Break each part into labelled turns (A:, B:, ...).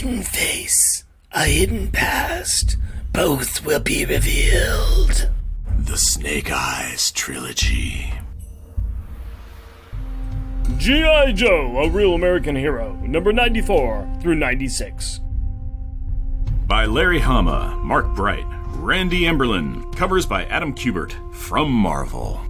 A: hidden face, a hidden past. Both will be revealed.
B: The Snake Eyes Trilogy.
C: G.I. Joe, A Real American Hero, number 94 through 96.
B: By Larry Hama, Mark Bright, Randy Emberlin. Covers by Adam Kubert. From Marvel.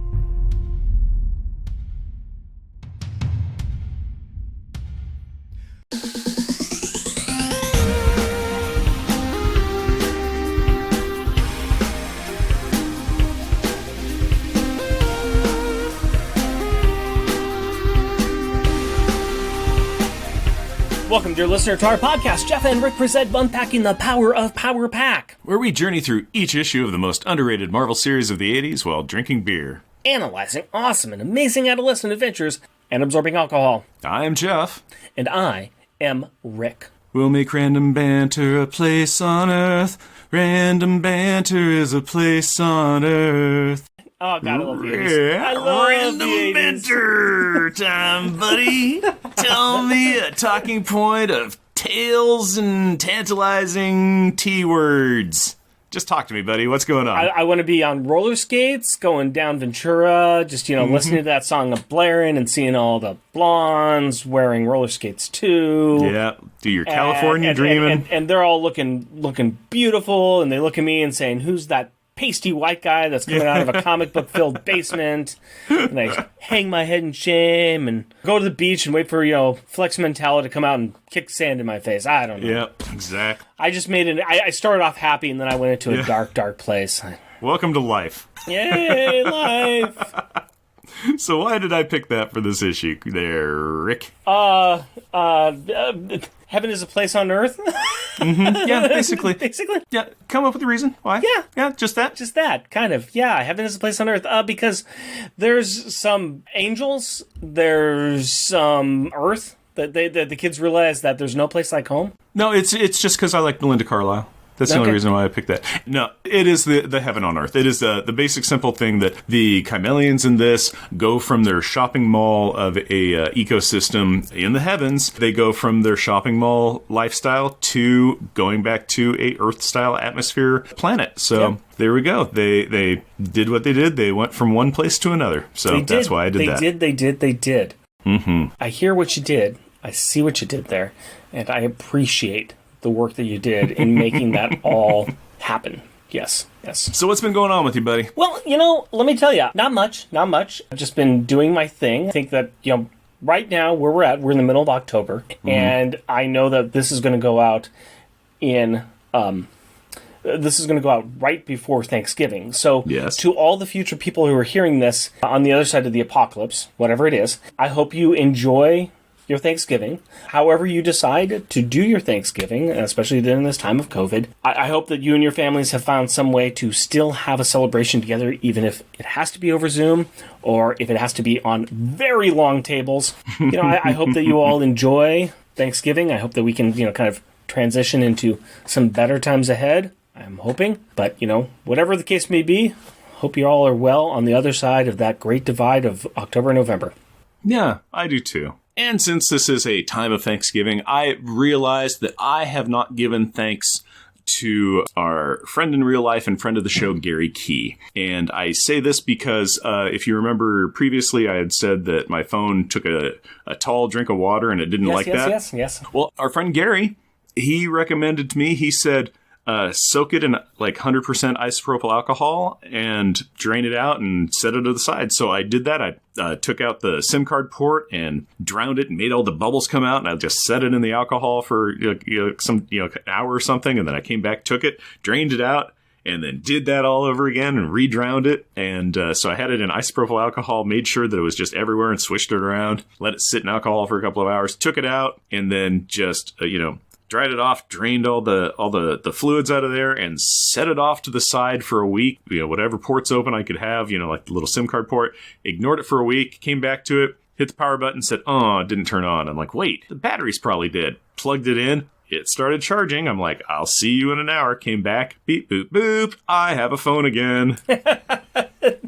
C: Welcome, dear listener, to our podcast. Jeff and Rick present Unpacking the Power of Power Pack,
B: where we journey through each issue of the most underrated Marvel series of the 80s while drinking beer,
C: analyzing awesome and amazing adolescent adventures, and absorbing alcohol.
B: I'm Jeff.
C: And I am Rick.
B: We'll make random banter a place on Earth. Random banter is a place on Earth.
C: Oh, God, I love the 80s.
B: Yeah,
C: I love
B: random
C: the 80s.
B: banter time, buddy. Tell me a talking point of tales and tantalizing T-words. Just talk to me, buddy. What's going on?
C: I want to be on roller skates, going down Ventura, just, listening to that song of blaring and seeing all the blondes wearing roller skates, too.
B: Yeah, do your California dreaming.
C: And they're all looking beautiful, and they look at me and saying, who's that pasty white guy that's coming out of a comic book filled basement? And I hang my head in shame and go to the beach and wait for Flex Mentallo to come out and kick sand in my face. I don't know.
B: Yep, exactly.
C: I just made it. I started off happy and then I went into a dark place.
B: Welcome to life.
C: Yay, life.
B: So why did I pick that for this issue there, Rick?
C: Heaven is a place on earth.
B: Mm-hmm. Yeah, basically.
C: Basically.
B: Yeah, come up with a reason. Why? Yeah, just that.
C: Just that, kind of. Yeah, heaven is a place on earth. Because there's some angels, there's some earth. The kids realize that there's no place like home.
B: No, it's just because I like Belinda Carlisle. That's the only reason why I picked that. No, it is the heaven on earth. It is the basic simple thing that the Chimelians in this go from their shopping mall of a ecosystem in the heavens. They go from their shopping mall lifestyle to going back to a Earth-style atmosphere planet. So there we go. They did what they did. They went from one place to another. So that's why I did that.
C: They did.
B: Mm-hmm.
C: I hear what you did. I see what you did there. And I appreciate the work that you did in making that all happen. Yes.
B: So what's been going on with you, buddy?
C: Well, let me tell you, not much. I've just been doing my thing. I think that, right now where we're in the middle of October, and I know that this is going to go out right before Thanksgiving. So to all the future people who are hearing this on the other side of the apocalypse, whatever it is, I hope you enjoy your Thanksgiving, however you decide to do your Thanksgiving, especially during this time of COVID. I hope that you and your families have found some way to still have a celebration together, even if it has to be over Zoom or if it has to be on very long tables. I hope that you all enjoy Thanksgiving. I hope that we can, kind of transition into some better times ahead. I'm hoping. But, whatever the case may be, hope you all are well on the other side of that great divide of October and November.
B: Yeah, I do too. And since this is a time of Thanksgiving, I realized that I have not given thanks to our friend in real life and friend of the show, Gary Key. And I say this because if you remember previously, I had said that my phone took a tall drink of water and it didn't like that.
C: Yes.
B: Well, our friend Gary, he recommended to me, he said, soak it in like 100% isopropyl alcohol and drain it out and set it to the side. So I did that. I took out the SIM card port and drowned it and made all the bubbles come out. And I just set it in the alcohol for an hour or something. And then I came back, took it, drained it out, and then did that all over again and re-drowned it. And so I had it in isopropyl alcohol, made sure that it was just everywhere and switched it around, let it sit in alcohol for a couple of hours, took it out, and then just, dried it off, drained all the fluids out of there, and set it off to the side for a week. Whatever ports open I could have, like the little SIM card port. Ignored it for a week, came back to it, hit the power button, said, oh, it didn't turn on. I'm like, wait, the battery's probably dead. Plugged it in. It started charging. I'm like, I'll see you in an hour. Came back. Beep, boop, boop. I have a phone again.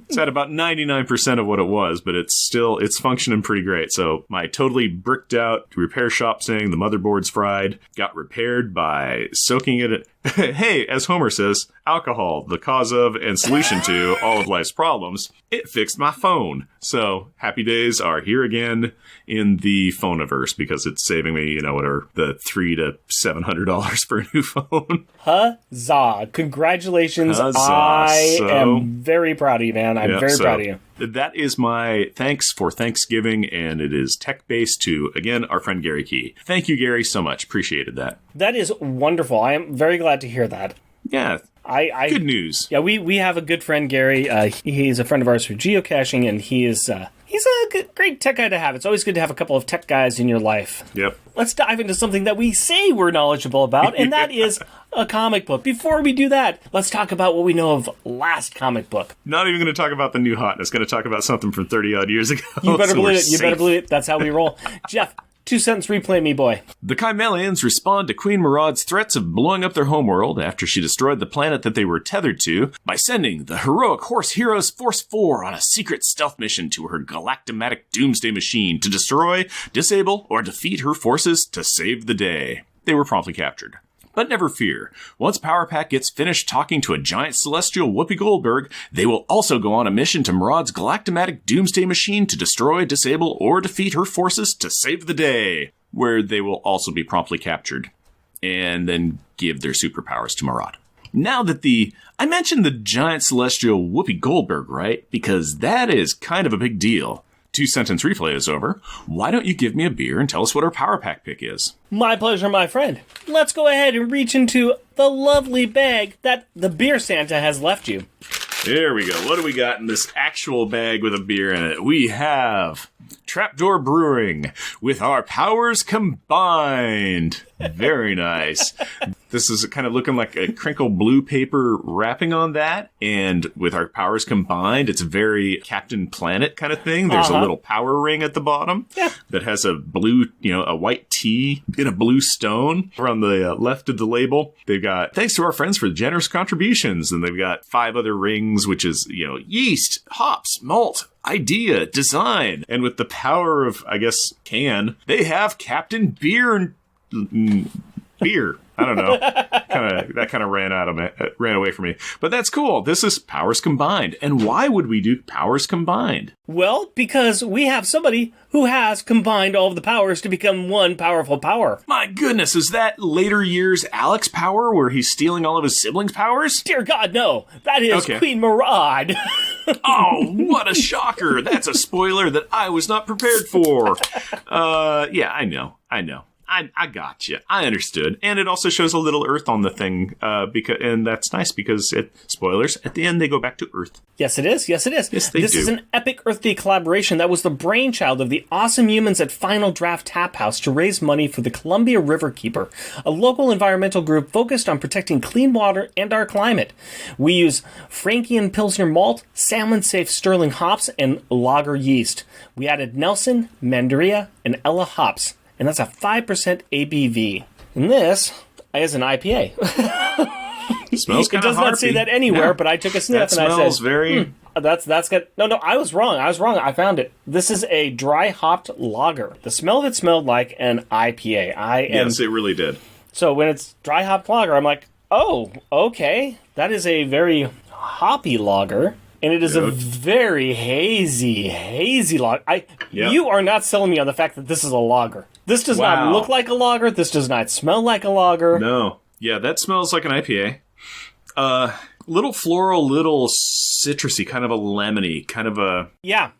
B: It's at about 99% of what it was, but it's functioning pretty great. So my totally bricked out repair shop saying the motherboard's fried got repaired by soaking it. Hey, as Homer says, alcohol, the cause of and solution to all of life's problems. It fixed my phone. So happy days are here again in the phoneverse because it's saving me, whatever, the $300 to $700 for a new phone.
C: Huzzah. Congratulations.
B: Huzzah.
C: I am very proud of you, man. I'm very proud of you.
B: That is my thanks for Thanksgiving, and it is tech-based to, again, our friend Gary Key. Thank you, Gary, so much. Appreciated that.
C: That is wonderful. I am very glad to hear that.
B: Yeah. Good news.
C: Yeah, we have a good friend, Gary. He's a friend of ours for geocaching, and he's a great tech guy to have. It's always good to have a couple of tech guys in your life.
B: Yep.
C: Let's dive into something that we say we're knowledgeable about, and that is a comic book. Before we do that, let's talk about what we know of last comic book.
B: Not even going to talk about the new hotness. Going to talk about something from 30-odd years ago.
C: You better believe it. You better believe it. That's how we roll. Jeff, 2-sentence replay me, boy.
B: The Chimelians respond to Queen Maraud's threats of blowing up their homeworld after she destroyed the planet that they were tethered to by sending the heroic horse heroes Force 4 on a secret stealth mission to her galactomatic doomsday machine to destroy, disable, or defeat her forces to save the day. They were promptly captured. But never fear. Once Power Pack gets finished talking to a giant celestial Whoopi Goldberg, they will also go on a mission to Maraud's galactomatic doomsday machine to destroy, disable, or defeat her forces to save the day, where they will also be promptly captured, and then give their superpowers to Maraud. Now that I mentioned the giant celestial Whoopi Goldberg, right? Because that is kind of a big deal. 2-sentence replay is over. Why don't you give me a beer and tell us what our Power Pack pick is?
C: My pleasure, my friend. Let's go ahead and reach into the lovely bag that the beer Santa has left you.
B: There we go. What do we got in this actual bag with a beer in it? We have Trapdoor Brewing with our powers combined. Very nice. This is kind of looking like a crinkle blue paper wrapping on that. And with our powers combined, it's very Captain Planet kind of thing. There's a little power ring at the bottom that has a blue, a white T in a blue stone. On the left of the label, they've got, thanks to our friends for the generous contributions. And they've got 5 other rings, which is, yeast, hops, malt, idea, design. And with the power of, I guess, they have Captain Beer and beer. I don't know. That kind of ran away from me. But that's cool. This is powers combined. And why would we do powers combined?
C: Well, because we have somebody who has combined all of the powers to become one powerful power.
B: My goodness, is that later years Alex power where he's stealing all of his siblings' powers?
C: Dear God, no. That is Queen Maraud.
B: Oh, what a shocker. That's a spoiler that I was not prepared for. Yeah, I know. I got you. I understood. And it also shows a little Earth on the thing, and that's nice because, spoilers, at the end they go back to Earth.
C: Yes, it is. Yes, they do. This is an epic Earth Day collaboration that was the brainchild of the awesome humans at Final Draft Tap House to raise money for the Columbia River Keeper, a local environmental group focused on protecting clean water and our climate. We use Frankian Pilsner malt, salmon-safe Sterling hops, and lager yeast. We added Nelson, Mandaria, and Ella hops. And that's a 5% ABV. And this is an IPA.
B: It smells kind of
C: It does not say that anywhere, but I took a sniff and I said,
B: smells very...
C: That's good. No, I was wrong. I found it. This is a dry hopped lager. The smell of it smelled like an IPA.
B: Yes, it really did.
C: So when it's dry hopped lager, I'm like, oh, okay. That is a very hoppy lager. And it is a very hazy lager. You are not selling me on the fact that this is a lager. This does not look like a lager. This does not smell like a lager.
B: No. Yeah, that smells like an IPA. Little floral, little citrusy, kind of a lemony, kind of a... Yeah.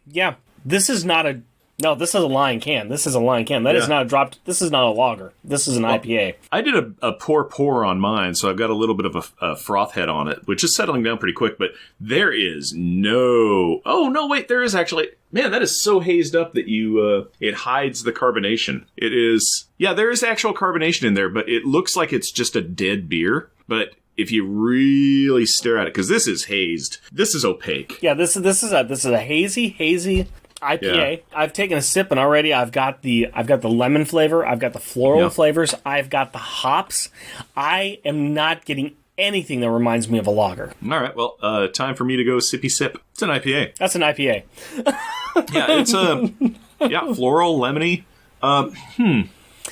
C: This is not a... No, this is a line can. This is a line can. That is not a dropped... This is not a lager. This is an IPA.
B: I did a pour on mine, so I've got a little bit of a froth head on it, which is settling down pretty quick, but there is no... Oh, no, wait, there is actually... Man, that is so hazed up that it hides the carbonation. It is... Yeah, there is actual carbonation in there, but it looks like it's just a dead beer, but... If you really stare at it, because this is hazed, this is opaque.
C: Yeah, this is a hazy IPA. Yeah. I've taken a sip and already I've got the lemon flavor, I've got the floral flavors, I've got the hops. I am not getting anything that reminds me of a lager.
B: All right, well, time for me to go sippy sip. It's an IPA.
C: That's an IPA.
B: Yeah, it's floral, lemony.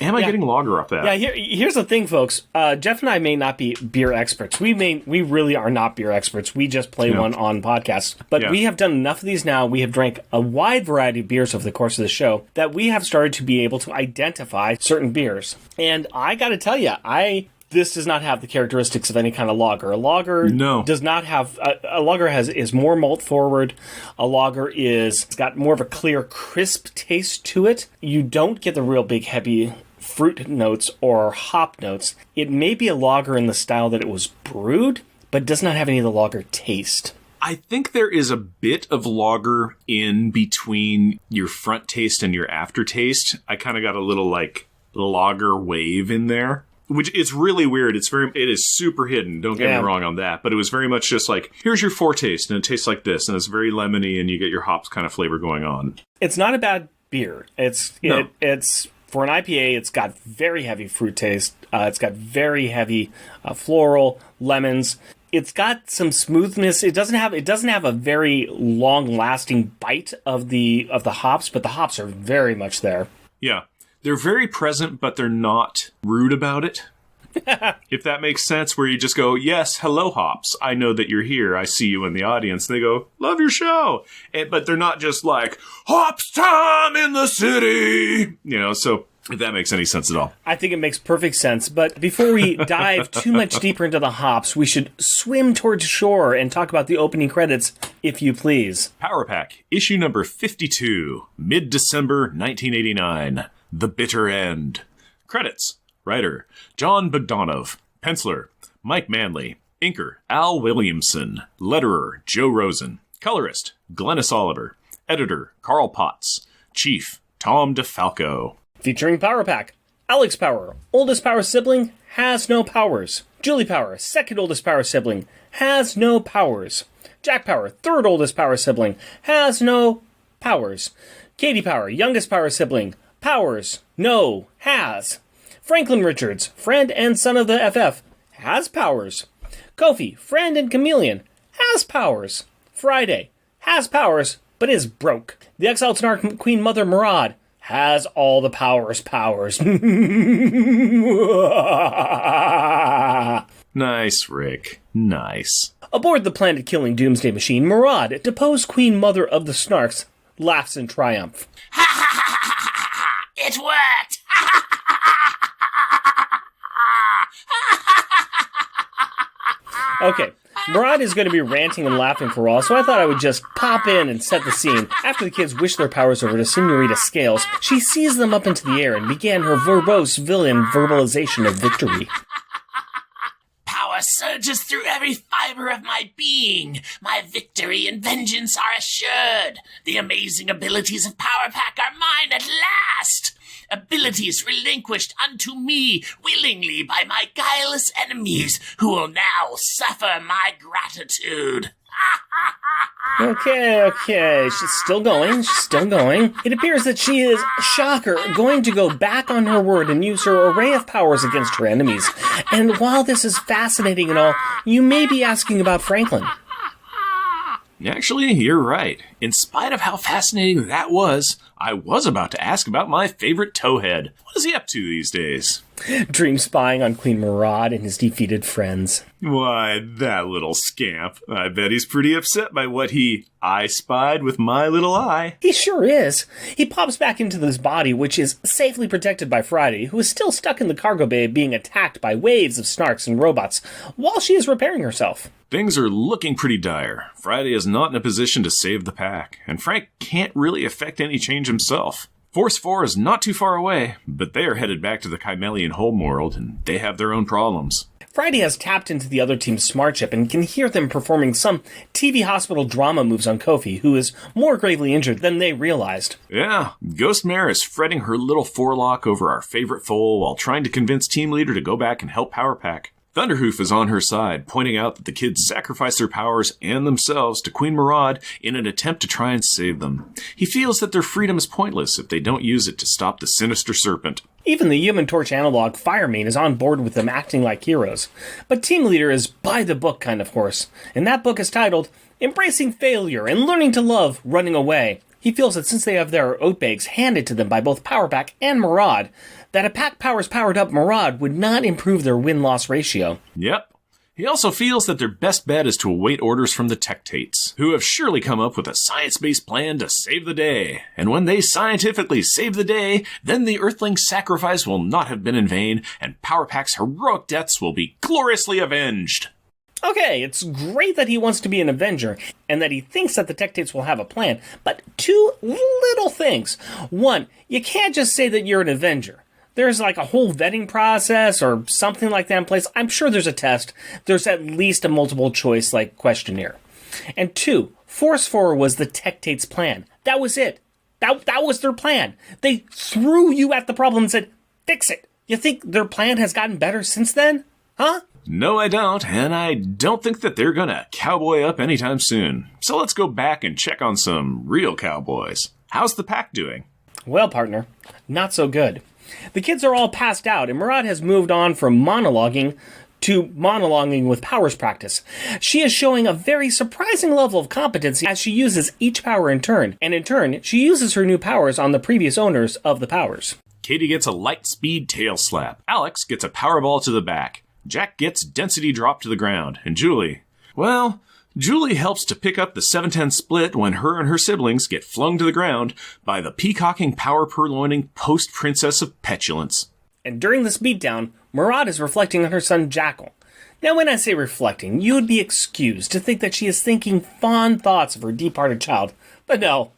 B: Am I getting lager off that?
C: Yeah, here's the thing, folks. Jeff and I may not be beer experts. We really are not beer experts. We just play one on podcasts. But we have done enough of these now. We have drank a wide variety of beers over the course of the show that we have started to be able to identify certain beers. And I got to tell you, this does not have the characteristics of any kind of lager. A lager does not have... A lager is more malt forward. A lager it's got more of a clear, crisp taste to it. You don't get the real big, heavy fruit notes or hop notes. It may be a lager in the style that it was brewed, but does not have any of the lager taste.
B: I think there is a bit of lager in between your front taste and your aftertaste. I kind of got a little, lager wave in there. Which is really weird. It is super hidden. Don't get me wrong on that. But it was very much just like, here's your foretaste, and it tastes like this, and it's very lemony, and you get your hops kind of flavor going on.
C: It's not a bad beer. It's for an IPA. It's got very heavy fruit taste. It's got very heavy floral lemons. It's got some smoothness. It doesn't have a very long lasting bite of the hops, but the hops are very much there.
B: Yeah. They're very present, but they're not rude about it. If that makes sense, where you just go, yes, hello, hops. I know that you're here. I see you in the audience. And they go, love your show. But they're not just like, hops time in the city. So if that makes any sense at all.
C: I think it makes perfect sense. But before we dive too much deeper into the hops, we should swim towards shore and talk about the opening credits, if you please.
B: Power Pack, issue number 52, mid-December 1989. The Bitter End. Credits. Writer, John Bogdanov. Penciler, Mike Manley. Inker, Al Williamson. Letterer, Joe Rosen. Colorist, Glennis Oliver. Editor, Carl Potts. Chief, Tom DeFalco.
C: Featuring Power Pack. Alex Power, oldest Power sibling, has no powers. Julie Power, second oldest Power sibling, has no powers. Jack Power, third oldest Power sibling, has no powers. Katie Power, youngest Power sibling, powers, no, has. Franklin Richards, friend and son of the FF, has powers. Kofi, friend and chameleon, has powers. Friday, has powers, but is broke. The exiled Snark Queen Mother Murad, has all the powers.
B: Nice, Rick. Nice.
C: Aboard the planet-killing doomsday machine, Murad, deposed Queen Mother of the Snarks, laughs in triumph.
A: It worked!
C: Okay, Murad is going to be ranting and laughing for all, so I thought I would just pop in and set the scene. After the kids wish their powers over to Senorita Scales, she seized them up into the air and began her verbose villain verbalization of victory.
A: Power surges through every fiber of my being. My victory and vengeance are assured. The amazing abilities of Power Pack are mine at last. Abilities relinquished unto me willingly by my guileless enemies, who will now suffer my gratitude.
C: Okay, she's still going. It appears that she is, shocker, going to go back on her word and use her array of powers against her enemies. And while this is fascinating and all, you may be asking about Franklin.
B: Actually, you're right. In spite of how fascinating that was, I was about to ask about my favorite towhead. What is he up to these days?
C: Dream spying on Queen Murad and his defeated friends.
B: Why, that little scamp. I bet he's pretty upset by what I spied with my little eye.
C: He sure is. He pops back into this body, which is safely protected by Friday, who is still stuck in the cargo bay being attacked by waves of snarks and robots, while she is repairing herself.
B: Things are looking pretty dire. Friday is not in a position to save the pack, and Frank can't really affect any change himself. Force 4 is not too far away, but they are headed back to the Chimelian homeworld, and they have their own problems.
C: Friday has tapped into the other team's smart chip and can hear them performing some TV hospital drama moves on Kofi, who is more gravely injured than they realized.
B: Yeah, Ghost Mare is fretting her little forelock over our favorite foal while trying to convince Team Leader to go back and help Power Pack. Thunderhoof is on her side, pointing out that the kids sacrificed their powers and themselves to Queen Murad in an attempt to try and save them. He feels that their freedom is pointless if they don't use it to stop the sinister serpent.
C: Even the Human Torch analog Firemane is on board with them acting like heroes. But Team Leader is by-the-book kind of horse, and that book is titled Embracing Failure and Learning to Love Running Away. He feels that since they have their oat bags handed to them by both Power Pack and Maraud, that a pack powers powered up Maraud would not improve their win-loss ratio.
B: Yep. He also feels that their best bet is to await orders from the Tectates, who have surely come up with a science-based plan to save the day. And when they scientifically save the day, then the Earthling's sacrifice will not have been in vain, and Power Pack's heroic deaths will be gloriously avenged.
C: Okay, it's great that he wants to be an Avenger, and that he thinks that the Tectates will have a plan, but two little things. One, you can't just say that you're an Avenger. There's like a whole vetting process or something like that in place. I'm sure there's a test. There's at least a multiple choice like questionnaire. And two, Force 4 was the Tectates' plan. That was it. That was their plan. They threw you at the problem and said, fix it. You think their plan has gotten better since then? Huh?
B: No, I don't, and I don't think that they're gonna cowboy up anytime soon. So let's go back and check on some real cowboys. How's the pack doing?
C: Well, partner, not so good. The kids are all passed out, and Maraud has moved on from monologuing to monologuing with powers practice. She is showing a very surprising level of competency as she uses each power in turn, and in turn, she uses her new powers on the previous owners of the powers.
B: Katie gets a light speed tail slap. Alex gets a powerball to the back. Jack gets density drop to the ground. And Julie, well, Julie helps to pick up the 7-10 split when her and her siblings get flung to the ground by the peacocking, power-purloining post-princess of petulance.
C: And during this beatdown, Maraud is reflecting on her son Jackal. Now when I say reflecting, you would be excused to think that she is thinking fond thoughts of her departed child. But no.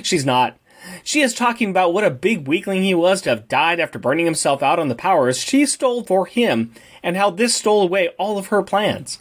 C: She's not. She is talking about what a big weakling he was to have died after burning himself out on the powers she stole for him, and how this stole away all of her plans.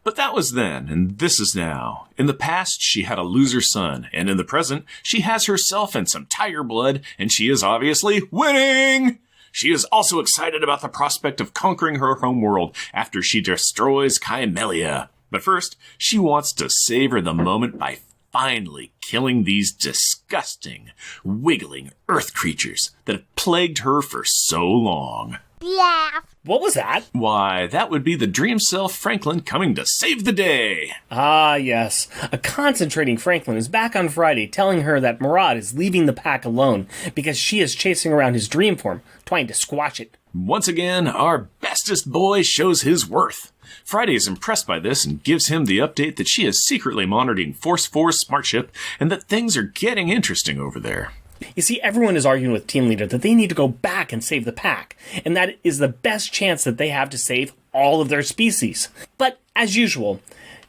B: But that was then, and this is now. In the past, she had a loser son, and in the present, she has herself and some tiger blood, and she is obviously winning! She is also excited about the prospect of conquering her home world after she destroys Kymelia. But first, she wants to savor the moment by finally killing these disgusting, wiggling earth creatures that have plagued her for so long.
C: Yeah. What was that?
B: Why, that would be the dream self Franklin coming to save the day.
C: Ah, yes. A concentrating Franklin is back on Friday telling her that Maraud is leaving the pack alone because she is chasing around his dream form, trying to squash it.
B: Once again, our bestest boy shows his worth. Friday is impressed by this and gives him the update that she is secretly monitoring Force 4's smart ship and that things are getting interesting over there.
C: You see, everyone is arguing with Team Leader that they need to go back and save the pack, and that is the best chance that they have to save all of their species. But, as usual,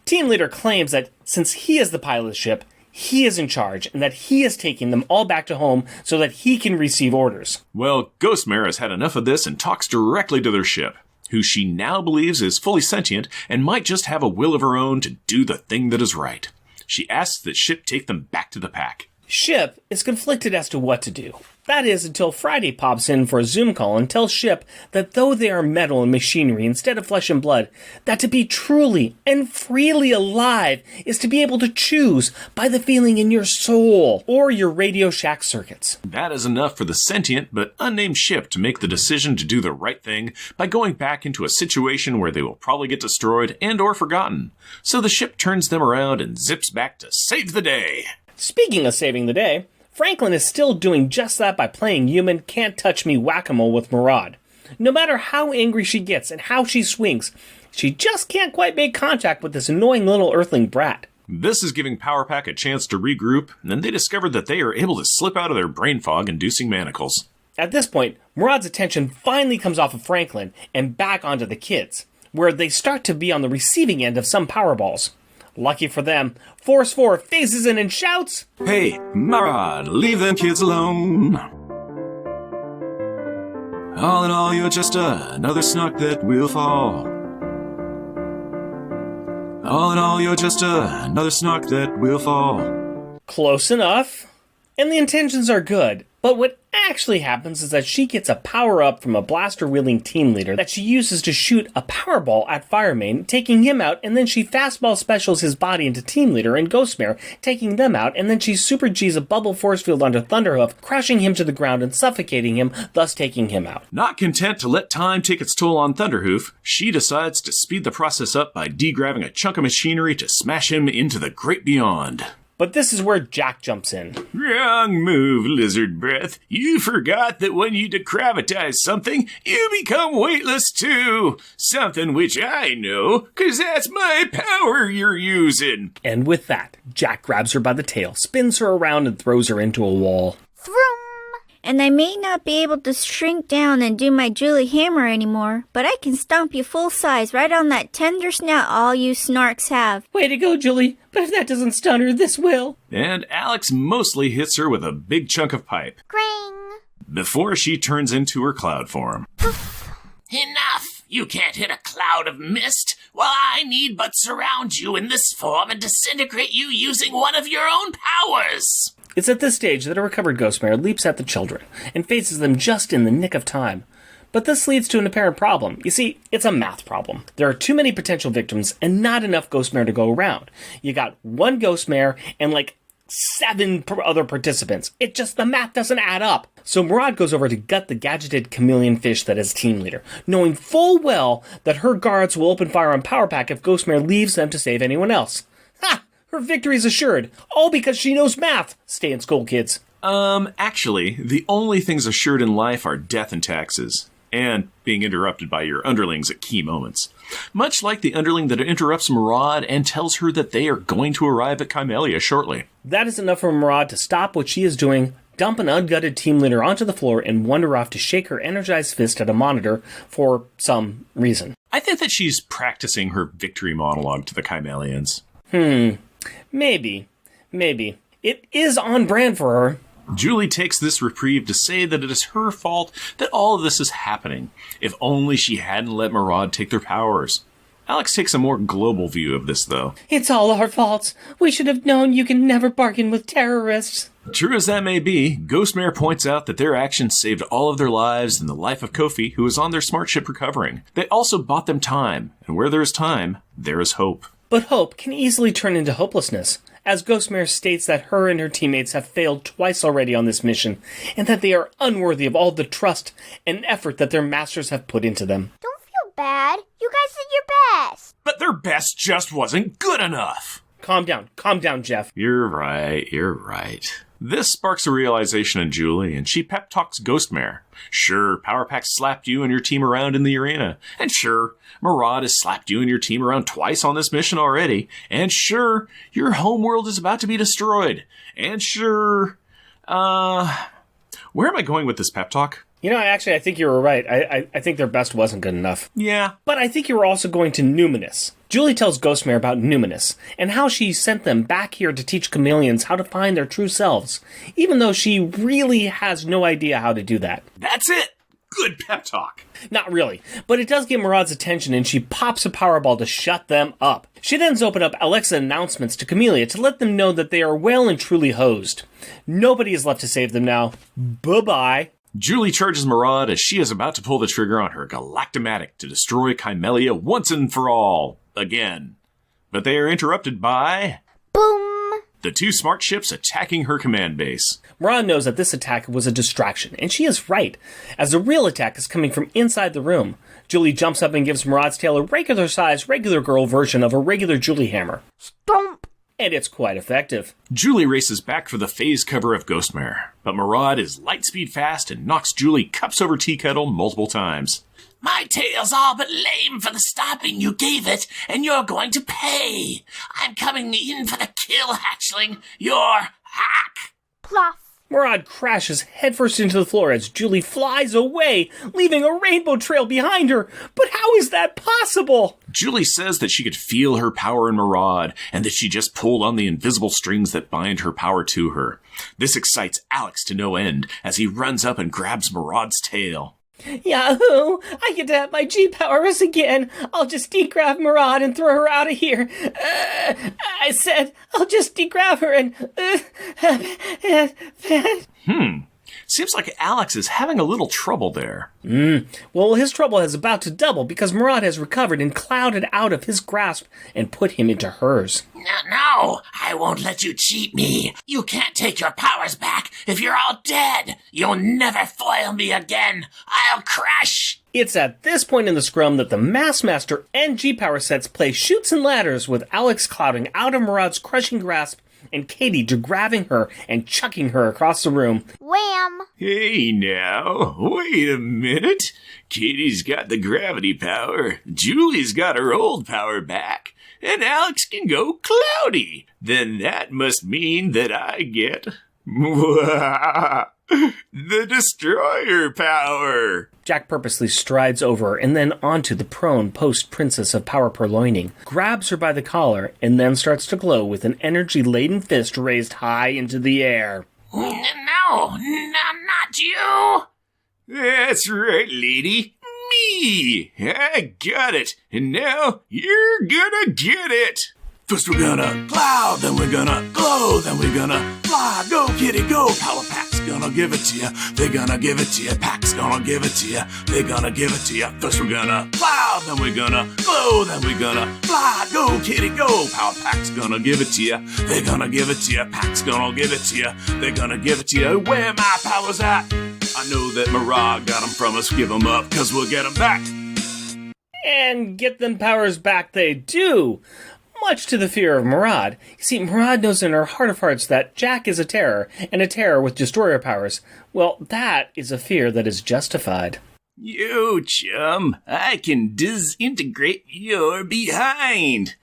C: Team Leader claims that since he is the pilot of the ship, he is in charge, and that he is taking them all back to home so that he can receive orders.
B: Well, Ghostmare has had enough of this and talks directly to their ship, who she now believes is fully sentient and might just have a will of her own to do the thing that is right. She asks that ship take them back to the pack.
C: Ship is conflicted as to what to do. That is until Friday pops in for a Zoom call and tells Ship that though they are metal and machinery instead of flesh and blood, that to be truly and freely alive is to be able to choose by the feeling in your soul or your Radio Shack circuits.
B: That is enough for the sentient but unnamed Ship to make the decision to do the right thing by going back into a situation where they will probably get destroyed and or forgotten. So the ship turns them around and zips back to save the day.
C: Speaking of saving the day, Franklin is still doing just that by playing human can't-touch-me whack-a-mole with Maraud. No matter how angry she gets and how she swings, she just can't quite make contact with this annoying little earthling brat.
B: This is giving Power Pack a chance to regroup, and they discover that they are able to slip out of their brain fog-inducing manacles.
C: At this point, Maraud's attention finally comes off of Franklin and back onto the kids, where they start to be on the receiving end of some Powerballs. Lucky for them, Force 4 phases in and shouts,
B: "Hey, Maraud, leave them kids alone. All in all, you're just another snuck that will fall. All in all, you're just another snuck that will fall."
C: Close enough. And the intentions are good, But what actually happens is that she gets a power-up from a blaster-wielding team leader that she uses to shoot a powerball at Firemane, taking him out, and then she fastball specials his body into team leader and Ghostmare, taking them out, and then she super G's a bubble force field onto Thunderhoof, crashing him to the ground and suffocating him, thus taking him out.
B: Not content to let time take its toll on Thunderhoof, she decides to speed the process up by degrabbing a chunk of machinery to smash him into the great beyond.
C: But this is where Jack jumps in.
B: Wrong move, Lizard Breath. You forgot that when you decravitize something, you become weightless too. Something which I know, 'cause that's my power you're using.
C: And with that, Jack grabs her by the tail, spins her around, and throws her into a wall.
D: Thrum! And I may not be able to shrink down and do my Julie hammer anymore, but I can stomp you full size right on that tender snout all you snarks have.
C: Way to go, Julie. But if that doesn't stun her, this will.
B: And Alex mostly hits her with a big chunk of pipe.
D: Gring!
B: Before she turns into her cloud form.
A: Enough! You can't hit a cloud of mist, while I need but surround you in this form and disintegrate you using one of your own powers!
C: It's at this stage that a recovered Ghostmare leaps at the children and faces them just in the nick of time. But this leads to an apparent problem. You see, it's a math problem. There are too many potential victims and not enough Ghostmare to go around. You got one Ghostmare and like 7 other participants. The math doesn't add up. So Murad goes over to gut the gadgeted chameleon fish that is team leader, knowing full well that her guards will open fire on Power Pack if Ghostmare leaves them to save anyone else. Ha! Her victory is assured. All because she knows math. Stay in school, kids.
B: Actually, the only things assured in life are death and taxes. And being interrupted by your underlings at key moments. Much like the underling that interrupts Murad and tells her that they are going to arrive at Kymelia shortly.
C: That is enough for Murad to stop what she is doing, dump an ungutted team leader onto the floor, and wander off to shake her energized fist at a monitor for some reason.
B: I think that she's practicing her victory monologue to the Kymelians.
C: Maybe. It is on brand for her.
B: Julie takes this reprieve to say that it is her fault that all of this is happening. If only she hadn't let Murad take their powers. Alex takes a more global view of this, though.
C: It's all our faults. We should have known you can never bargain with terrorists.
B: True as that may be, Ghostmare points out that their actions saved all of their lives and the life of Kofi, who was on their smart ship recovering. They also bought them time, and where there is time, there is hope.
C: But hope can easily turn into hopelessness, as Ghostmare states that her and her teammates have failed twice already on this mission, and that they are unworthy of all the trust and effort that their masters have put into them.
D: Don't feel bad. You guys did your best.
B: But their best just wasn't good enough.
C: Calm down, Jeff.
B: You're right. This sparks a realization in Julie, and she pep talks Ghostmare. Sure, Power Pack slapped you and your team around in the arena. And sure, Murad has slapped you and your team around twice on this mission already. And sure, your homeworld is about to be destroyed. And sure, where am I going with this pep talk?
C: You know, I think you were right. I think their best wasn't good enough.
B: Yeah.
C: But I think you were also going to Numinous. Julie tells Ghostmare about Numinous, and how she sent them back here to teach chameleons how to find their true selves, even though she really has no idea how to do that.
B: That's it! Good pep talk.
C: Not really, but it does get Murad's attention, and she pops a Powerball to shut them up. She then opens up Alexa announcements to Camellia to let them know that they are well and truly hosed. Nobody is left to save them now. Bye-bye.
B: Julie charges Murad as she is about to pull the trigger on her Galactomatic to destroy Kymelia once and for all. Again. But they are interrupted by...
D: Boom!
B: The 2 smart ships attacking her command base.
C: Murad knows that this attack was a distraction, and she is right, as the real attack is coming from inside the room. Julie jumps up and gives Murad's tail a regular-sized, regular girl version of a regular Julie hammer.
D: Stomp!
C: And it's quite effective.
B: Julie races back for the phase cover of Ghostmare, but Murad is lightspeed fast and knocks Julie cups over teakettle multiple times.
A: My tail's all but lame for the stopping you gave it, and you're going to pay. I'm coming in for the kill, hatchling. You're hack.
D: Ploff!
C: Murad crashes headfirst into the floor as Julie flies away, leaving a rainbow trail behind her. But how is that possible?
B: Julie says that she could feel her power in Murad, and that she just pulled on the invisible strings that bind her power to her. This excites Alex to no end, as he runs up and grabs Murad's tail.
C: Yahoo! I get to have my G-powers again. I'll just degrab Murad and throw her out of here. I said I'll just degrab her and...
B: Seems like Alex is having a little trouble there.
C: Well, his trouble is about to double because Murad has recovered and clouded out of his grasp and put him into hers.
A: No, I won't let you cheat me. You can't take your powers back if you're all dead. You'll never foil me again. I'll crush.
C: It's at this point in the scrum that the Mass Master and G-Power sets play Chutes and Ladders with Alex clouding out of Murad's crushing grasp and Katie grabbing her and chucking her across the room.
D: Wham!
B: Hey now, wait a minute. Katie's got the gravity power, Julie's got her old power back, and Alex can go cloudy. Then that must mean that I get the destroyer power.
C: Jack purposely strides over and then onto the prone post-princess of power purloining, grabs her by the collar, and then starts to glow with an energy-laden fist raised high into the air.
A: No, not you.
B: That's right, lady. Me. I got it. And now you're gonna get it. First we're gonna cloud, then we're gonna glow, then we're gonna fly. Go, kitty, go. Power Pack's gonna give it to you. They're gonna give it to you. Pack's gonna give it to you. They're gonna give it to you. First we're gonna cloud, then we're gonna glow, then we're gonna fly. Go, kitty, go. Power Pack's gonna give it to you. They're gonna give it to you. Pack's gonna give it to you. They're gonna give it to you. Where my power's at? I know that Mirage got them from us. Give them up, cause we'll get them back.
C: And get them powers back they do. Much to the fear of Murad. You see, Murad knows in her heart of hearts that Jack is a terror, and a terror with destroyer powers. Well, that is a fear that is justified.
B: Yo, chum, I can disintegrate your behind.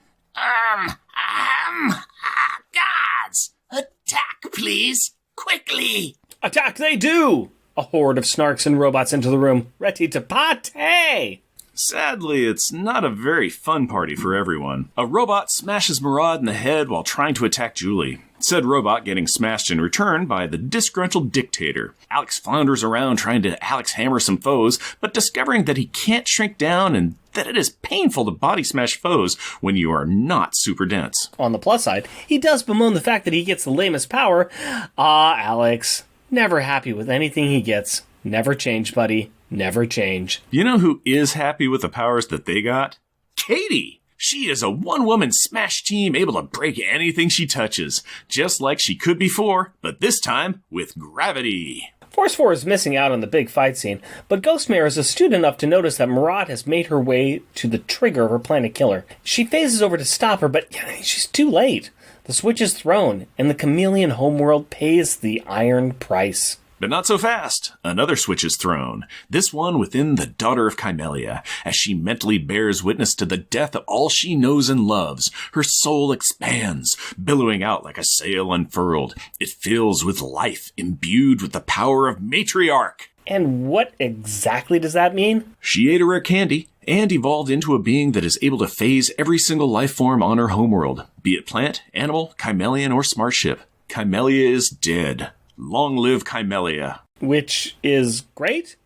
A: Gods, attack, please, quickly.
C: Attack they do! A horde of snarks and robots into the room, ready to party!
B: Sadly, it's not a very fun party for everyone. A robot smashes Murad in the head while trying to attack Julie. Said robot getting smashed in return by the disgruntled dictator. Alex flounders around trying to Alex hammer some foes, but discovering that he can't shrink down and that it is painful to body smash foes when you are not super dense.
C: On the plus side, he does bemoan the fact that he gets the lamest power. Alex. Never happy with anything he gets. Never change, buddy. Never change.
B: You know who is happy with the powers that they got? Katie! She is a one-woman smash team able to break anything she touches, just like she could before, but this time with gravity.
C: Force 4 is missing out on the big fight scene, but Ghostmare is astute enough to notice that Murad has made her way to the trigger of her planet killer. She phases over to stop her, but she's too late. The switch is thrown, and the chameleon homeworld pays the iron price.
B: But not so fast. Another switch is thrown, this one within the daughter of Kymelia. As she mentally bears witness to the death of all she knows and loves, her soul expands, billowing out like a sail unfurled. It fills with life, imbued with the power of matriarch.
C: And what exactly does that mean?
B: She ate a rare candy and evolved into a being that is able to phase every single life form on her homeworld, be it plant, animal, Kymelian, or smart ship. Kymelia is dead. Long live Kymelia.
C: Which is great,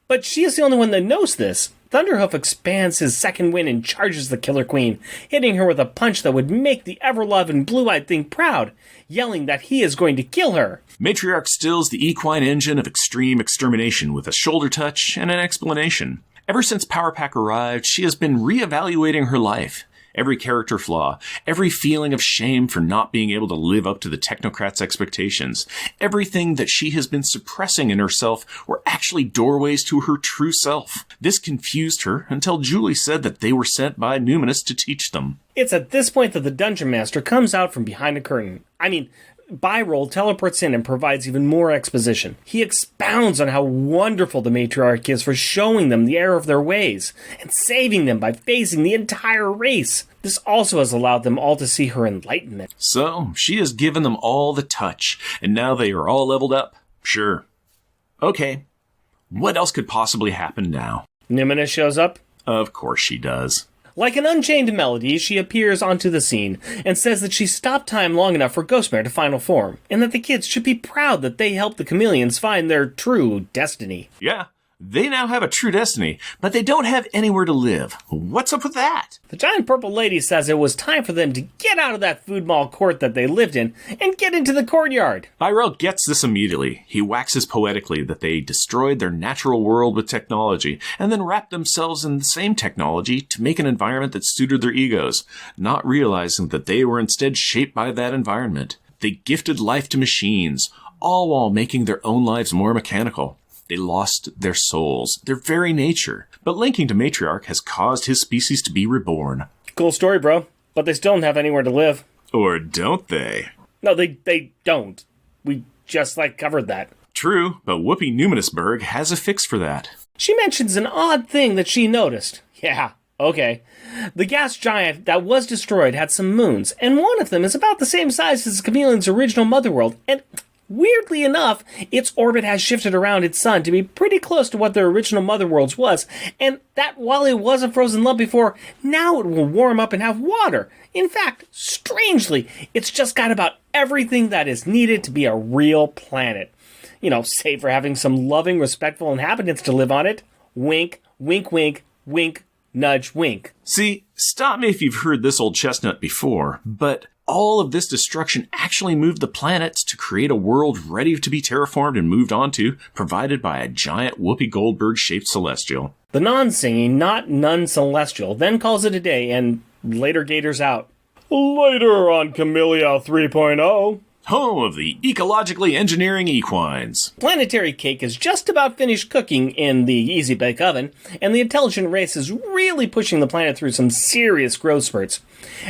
C: but she is the only one that knows this. Thunderhoof expands his second wind and charges the Killer Queen, hitting her with a punch that would make the ever-loving blue-eyed thing proud, yelling that he is going to kill her.
B: Matriarch stills the equine engine of extreme extermination with a shoulder touch and an explanation. Ever since Power Pack arrived, she has been reevaluating her life. Every character flaw, every feeling of shame for not being able to live up to the technocrats' expectations, everything that she has been suppressing in herself were actually doorways to her true self. This confused her until Julie said that they were sent by Numinous to teach them.
C: It's at this point that the Dungeon Master comes out from behind a curtain. Byroll teleports in and provides even more exposition. He expounds on how wonderful the matriarch is for showing them the error of their ways and saving them by phasing the entire race. This also has allowed them all to see her enlightenment.
B: So, she has given them all the touch, and now they are all leveled up? Sure. Okay. What else could possibly happen now?
C: Numinous shows up?
B: Of course she does.
C: Like an unchained melody, she appears onto the scene and says that she stopped time long enough for Ghostmare to final form, and that the kids should be proud that they helped the chameleons find their true destiny.
B: Yeah, They now have a true destiny, but they don't have anywhere to live. What's up with that?
C: The giant purple lady says it was time for them to get out of that food mall court that they lived in and get into the courtyard.
B: Byrell gets this immediately. He waxes poetically that they destroyed their natural world with technology and then wrapped themselves in the same technology to make an environment that suited their egos, not realizing that they were instead shaped by that environment. They gifted life to machines, all while making their own lives more mechanical. They lost their souls, their very nature. But linking to Matriarch has caused his species to be reborn.
C: Cool story, bro. But they still don't have anywhere to live.
B: Or don't they?
C: No, they don't. We just, covered that.
B: True, but Whoopi Numinisberg has a fix for that.
C: She mentions an odd thing that she noticed. Yeah, okay. The gas giant that was destroyed had some moons, and one of them is about the same size as Chameleon's original mother world, and weirdly enough, its orbit has shifted around its sun to be pretty close to what their original mother world's was, and that while it was a frozen lump before, now it will warm up and have water. In fact, strangely, it's just got about everything that is needed to be a real planet. Save for having some loving, respectful inhabitants to live on it. Wink, wink, wink, wink, nudge, wink.
B: See, stop me if you've heard this old chestnut before, but all of this destruction actually moved the planets to create a world ready to be terraformed and moved on to, provided by a giant Whoopi Goldberg-shaped celestial.
C: The non-singing, not non-celestial, then calls it a day and later gators out. Later on Camellia 3.0.
B: Home of the ecologically engineering equines.
C: Planetary cake is just about finished cooking in the Easy Bake Oven, and the intelligent race is really pushing the planet through some serious growth spurts.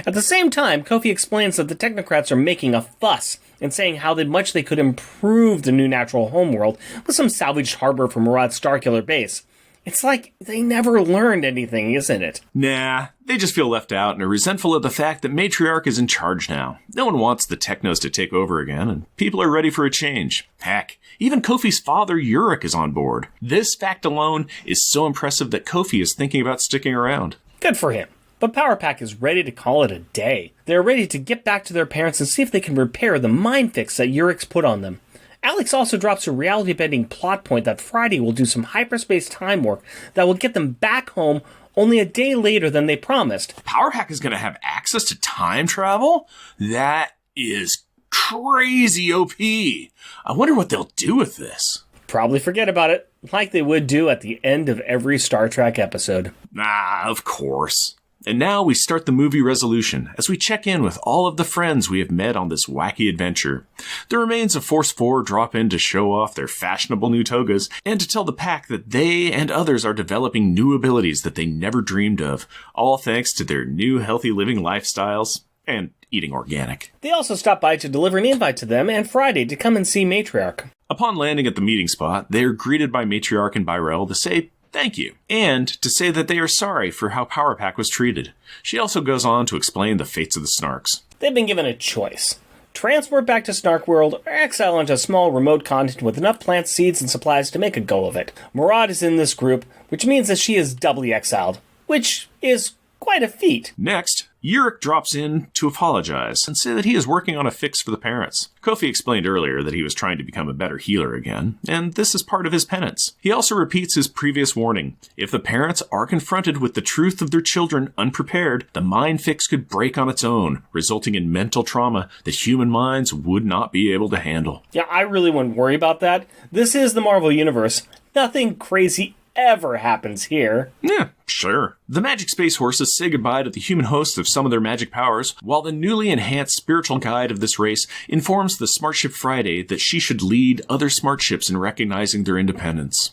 C: At the same time, Kofi explains that the technocrats are making a fuss and saying how much they could improve the new natural homeworld with some salvaged harbor from Murad's Starkiller base. It's like they never learned anything, isn't it?
B: Nah, they just feel left out and are resentful of the fact that Matriarch is in charge now. No one wants the technos to take over again, and people are ready for a change. Heck, even Kofi's father, Yurik, is on board. This fact alone is so impressive that Kofi is thinking about sticking around.
C: Good for him. But Power Pack is ready to call it a day. They're ready to get back to their parents and see if they can repair the mind fix that Yurik's put on them. Alex also drops a reality-bending plot point that Friday will do some hyperspace time work that will get them back home only a day later than they promised.
B: Power Pack is going to have access to time travel? That is crazy OP. I wonder what they'll do with this.
C: Probably forget about it, like they would do at the end of every Star Trek episode.
B: Of course. And now we start the movie resolution as we check in with all of the friends we have met on this wacky adventure. The remains of Force 4 drop in to show off their fashionable new togas and to tell the pack that they and others are developing new abilities that they never dreamed of, all thanks to their new healthy living lifestyles and eating organic.
C: They also stop by to deliver an invite to them and Friday to come and see Matriarch.
B: Upon landing at the meeting spot, they are greeted by Matriarch and Byrell to say thank you, and to say that they are sorry for how Power Pack was treated. She also goes on to explain the fates of the Snarks.
C: They've been given a choice. Transport back to Snark World or exile onto a small remote continent with enough plant seeds and supplies to make a go of it. Murad is in this group, which means that she is doubly exiled, which is quite a feat.
B: Next, Yurik drops in to apologize and say that he is working on a fix for the parents. Kofi explained earlier that he was trying to become a better healer again, and this is part of his penance. He also repeats his previous warning. If the parents are confronted with the truth of their children unprepared, the mind fix could break on its own, resulting in mental trauma that human minds would not be able to handle.
C: Yeah, I really wouldn't worry about that. This is the Marvel Universe. Nothing crazy ever happens here.
B: Yeah, sure. The magic space horses say goodbye to the human hosts of some of their magic powers, while the newly enhanced spiritual guide of this race informs the Smart Ship Friday that she should lead other smart ships in recognizing their independence.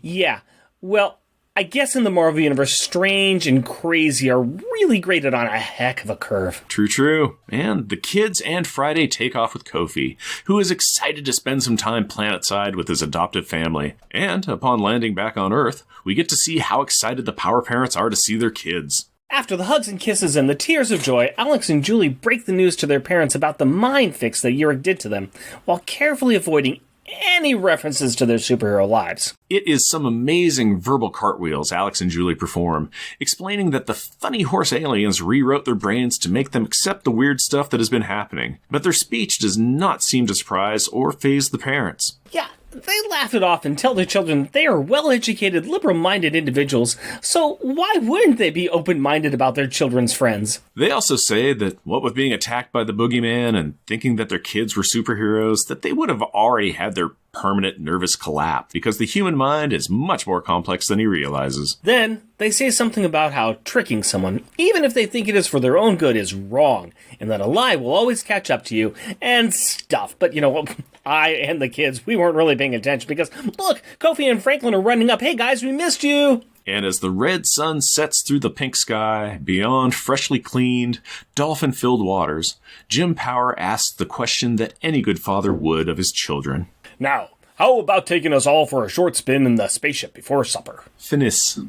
C: Yeah. Well, I guess in the Marvel Universe, strange and crazy are really graded on a heck of a curve.
B: True. And the kids and Friday take off with Kofi, who is excited to spend some time planetside with his adoptive family. And upon landing back on Earth, we get to see how excited the Power Parents are to see their kids.
C: After the hugs and kisses and the tears of joy, Alex and Julie break the news to their parents about the mind fix that Yurik did to them, while carefully avoiding any references to their superhero lives.
B: It is some amazing verbal cartwheels Alex and Julie perform, explaining that the funny horse aliens rewrote their brains to make them accept the weird stuff that has been happening, but their speech does not seem to surprise or faze the parents.
C: Yeah, they laugh it off and tell their children they are well-educated, liberal-minded individuals, so why wouldn't they be open-minded about their children's friends?
B: They also say that what with being attacked by the boogeyman and thinking that their kids were superheroes, that they would have already had their permanent nervous collapse because the human mind is much more complex than he realizes.
C: Then, they say something about how tricking someone, even if they think it is for their own good, is wrong, and that a lie will always catch up to you, and stuff. But you know what? I and the kids, we weren't really paying attention because, look, Kofi and Franklin are running up. Hey guys, we missed you!
B: And as the red sun sets through the pink sky, beyond freshly cleaned, dolphin-filled waters, Jim Power asks the question that any good father would of his children.
C: Now, how about taking us all for a short spin in the spaceship before supper?
B: Finis.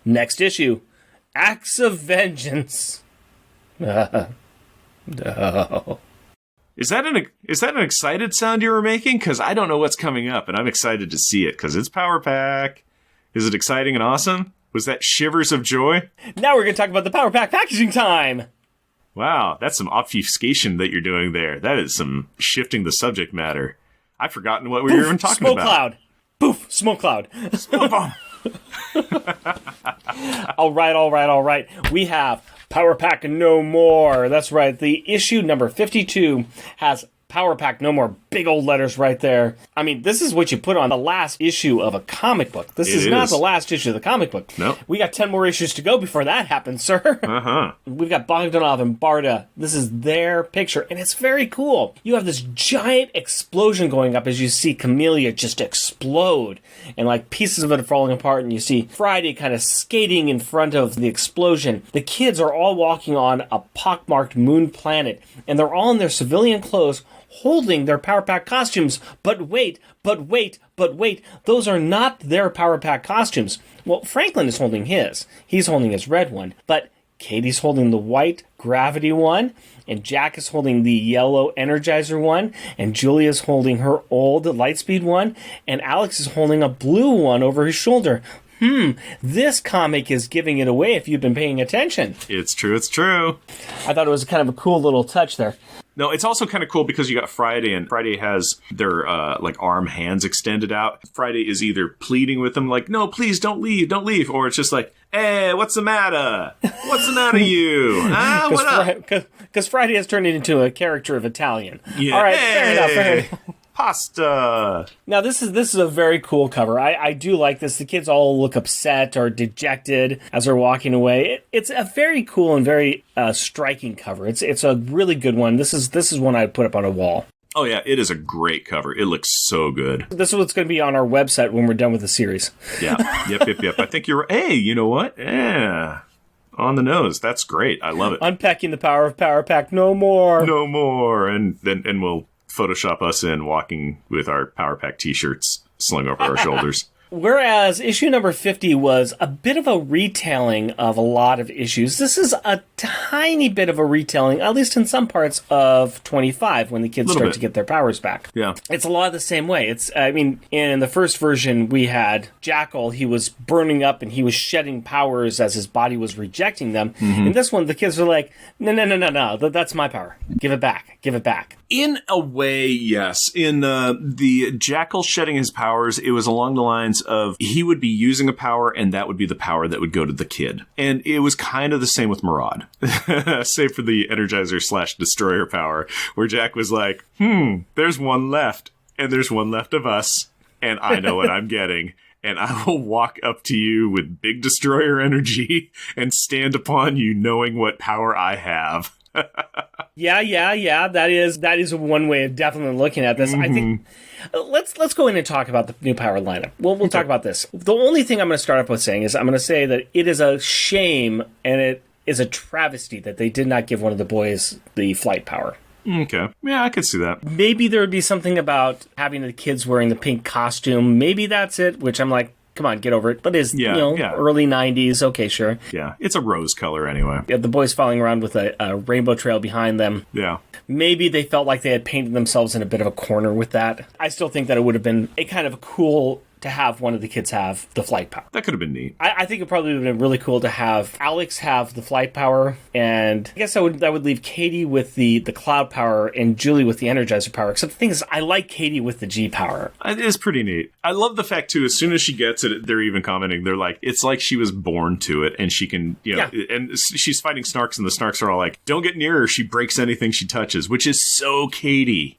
C: Next issue, Acts of Vengeance. No.
B: Is that an excited sound you were making? Because I don't know what's coming up, and I'm excited to see it, because it's Power Pack. Is it exciting and awesome? Was that shivers of joy?
C: Now we're going to talk about the Power Pack packaging time.
B: Wow, that's some obfuscation that you're doing there. That is some shifting the subject matter. I've forgotten what we were even talking
C: smoke
B: about.
C: Cloud. Poof, smoke cloud.
B: Smoke bomb.
C: All right. We have Power Pack No More. That's right. The issue number 52 has Power Pack No More. Big old letters right there. I mean, this is what you put on the last issue of a comic book. This is not the last issue of the comic book.
B: No.
C: We got 10 more issues to go before that happens, sir.
B: Uh-huh.
C: We've got Bogdanov and Barda. This is their picture, and it's very cool. You have this giant explosion going up as you see Camellia just explode, and like pieces of it falling apart, and you see Friday kind of skating in front of the explosion. The kids are all walking on a pockmarked moon planet, and they're all in their civilian clothes, holding their Power Pack costumes. But wait, those are not their Power Pack costumes. Well, Franklin is holding his. He's holding his red one, but Katie's holding the white Gravity one, and Jack is holding the yellow Energizer one, and Julia's holding her old Lightspeed one, and Alex is holding a blue one over his shoulder. This comic is giving it away if you've been paying attention.
B: It's true.
C: I thought it was kind of a cool little touch there.
B: No, it's also kind of cool because you got Friday, and Friday has their arm hands extended out. Friday is either pleading with them like, no, please don't leave, or it's just like, hey, what's the matter? What's the matter, you? What up?
C: Because Friday has turned into a character of Italian.
B: Yeah.
C: All right,
B: hey,
C: fair enough.
B: Pasta.
C: Now, this is a very cool cover. I do like this. The kids all look upset or dejected as they're walking away. It's a very cool and very striking cover. It's a really good one. This is one I'd put up on a wall.
B: Oh, yeah, it is a great cover. It looks so good.
C: This is what's going to be on our website when we're done with the series.
B: Yeah. Yep. I think you're right. Hey, you know what? Yeah. On the nose. That's great. I love it.
C: Unpacking the power of Power Pack No More.
B: No more. And we'll Photoshop us in walking with our Power Pack t-shirts slung over our shoulders.
C: Whereas issue number 50 was a bit of a retelling of a lot of issues, this is a tiny bit of a retelling, at least in some parts, of 25, when the kids start to get their powers back.
B: Yeah.
C: It's a lot the same way. In the first version, we had Jackal. He was burning up and he was shedding powers as his body was rejecting them. In this one, the kids are like, no, that's my power. Give it back.
B: In a way, yes. In the Jackal shedding his powers, it was along the lines of he would be using a power, and that would be the power that would go to the kid. And it was kind of the same with Maraud, save for the Energizer/Destroyer power, where Jack was like, there's one left, and there's one left of us, and I know what I'm getting. And I will walk up to you with big Destroyer energy and stand upon you knowing what power I have.
C: Yeah. That is one way of definitely looking at this. I think let's go in and talk about the new power lineup. We'll talk about this. The only thing I'm going to start off with saying is I'm going to say that it is a shame and it is a travesty that they did not give one of the boys the flight power.
B: Okay. Yeah, I could see that.
C: Maybe there would be something about having the kids wearing the pink costume. Maybe that's it, which I'm like, come on, get over it. But it's, early 90s. Okay, sure.
B: Yeah, it's a rose color anyway.
C: Yeah, the boys following around with a rainbow trail behind them.
B: Yeah.
C: Maybe they felt like they had painted themselves in a bit of a corner with that. I still think that it would have been a kind of a cool to have one of the kids have the flight power.
B: That could have been neat.
C: I think it probably would have been really cool to have Alex have the flight power, and I guess that would leave Katie with the cloud power and Julie with the Energizer power. Except the thing is, I like Katie with the G power.
B: It is pretty neat. I love the fact, too, as soon as she gets it, they're even commenting, they're like, it's like she was born to it, and she can, and she's fighting Snarks, and the Snarks are all like, don't get near her, she breaks anything she touches, which is so Katie.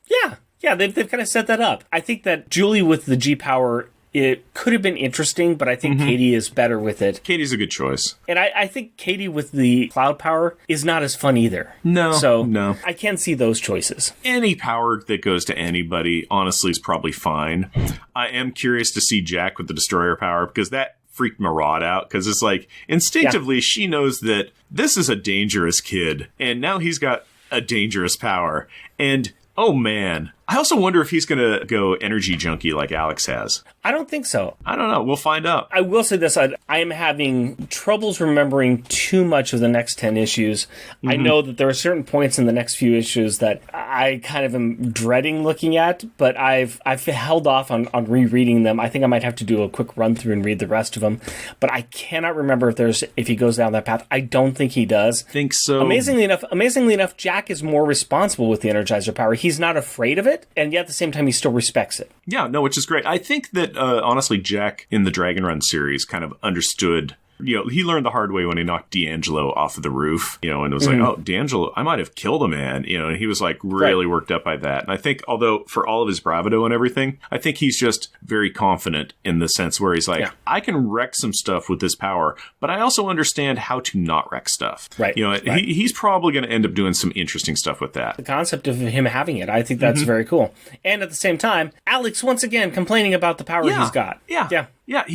C: Yeah, they've kind of set that up. I think that Julie with the G power, it could have been interesting, but I think Katie is better with it.
B: Katie's a good choice.
C: And I think Katie with the cloud power is not as fun either.
B: No.
C: I can see those choices.
B: Any power that goes to anybody, honestly, is probably fine. I am curious to see Jack with the Destroyer power, because that freaked Maraud out, because it's like, instinctively, she knows that this is a dangerous kid, and now he's got a dangerous power. And, oh man, I also wonder if he's going to go energy junkie like Alex has.
C: I don't think so.
B: I don't know. We'll find out.
C: I will say this. I am having troubles remembering too much of the next 10 issues. I know that there are certain points in the next few issues that I kind of am dreading looking at, but I've held off on rereading them. I think I might have to do a quick run through and read the rest of them. But I cannot remember if he goes down that path. I don't think he does.
B: Think so.
C: Amazingly enough, Jack is more responsible with the Energizer power. He's not afraid of it, and yet at the same time, he still respects it.
B: Yeah, no, which is great. I think that, honestly, Jack in the Dragon Run series kind of understood. He learned the hard way when he knocked D'Angelo off of the roof, and it was like, oh, D'Angelo, I might have killed a man, and he was like really worked up by that. And I think, although for all of his bravado and everything, I think he's just very confident in the sense where he's like, I can wreck some stuff with this power, but I also understand how to not wreck stuff.
C: Right.
B: He's probably going to end up doing some interesting stuff with that.
C: The concept of him having it, I think that's very cool. And at the same time, Alex, once again, complaining about the power he's got.
B: Yeah,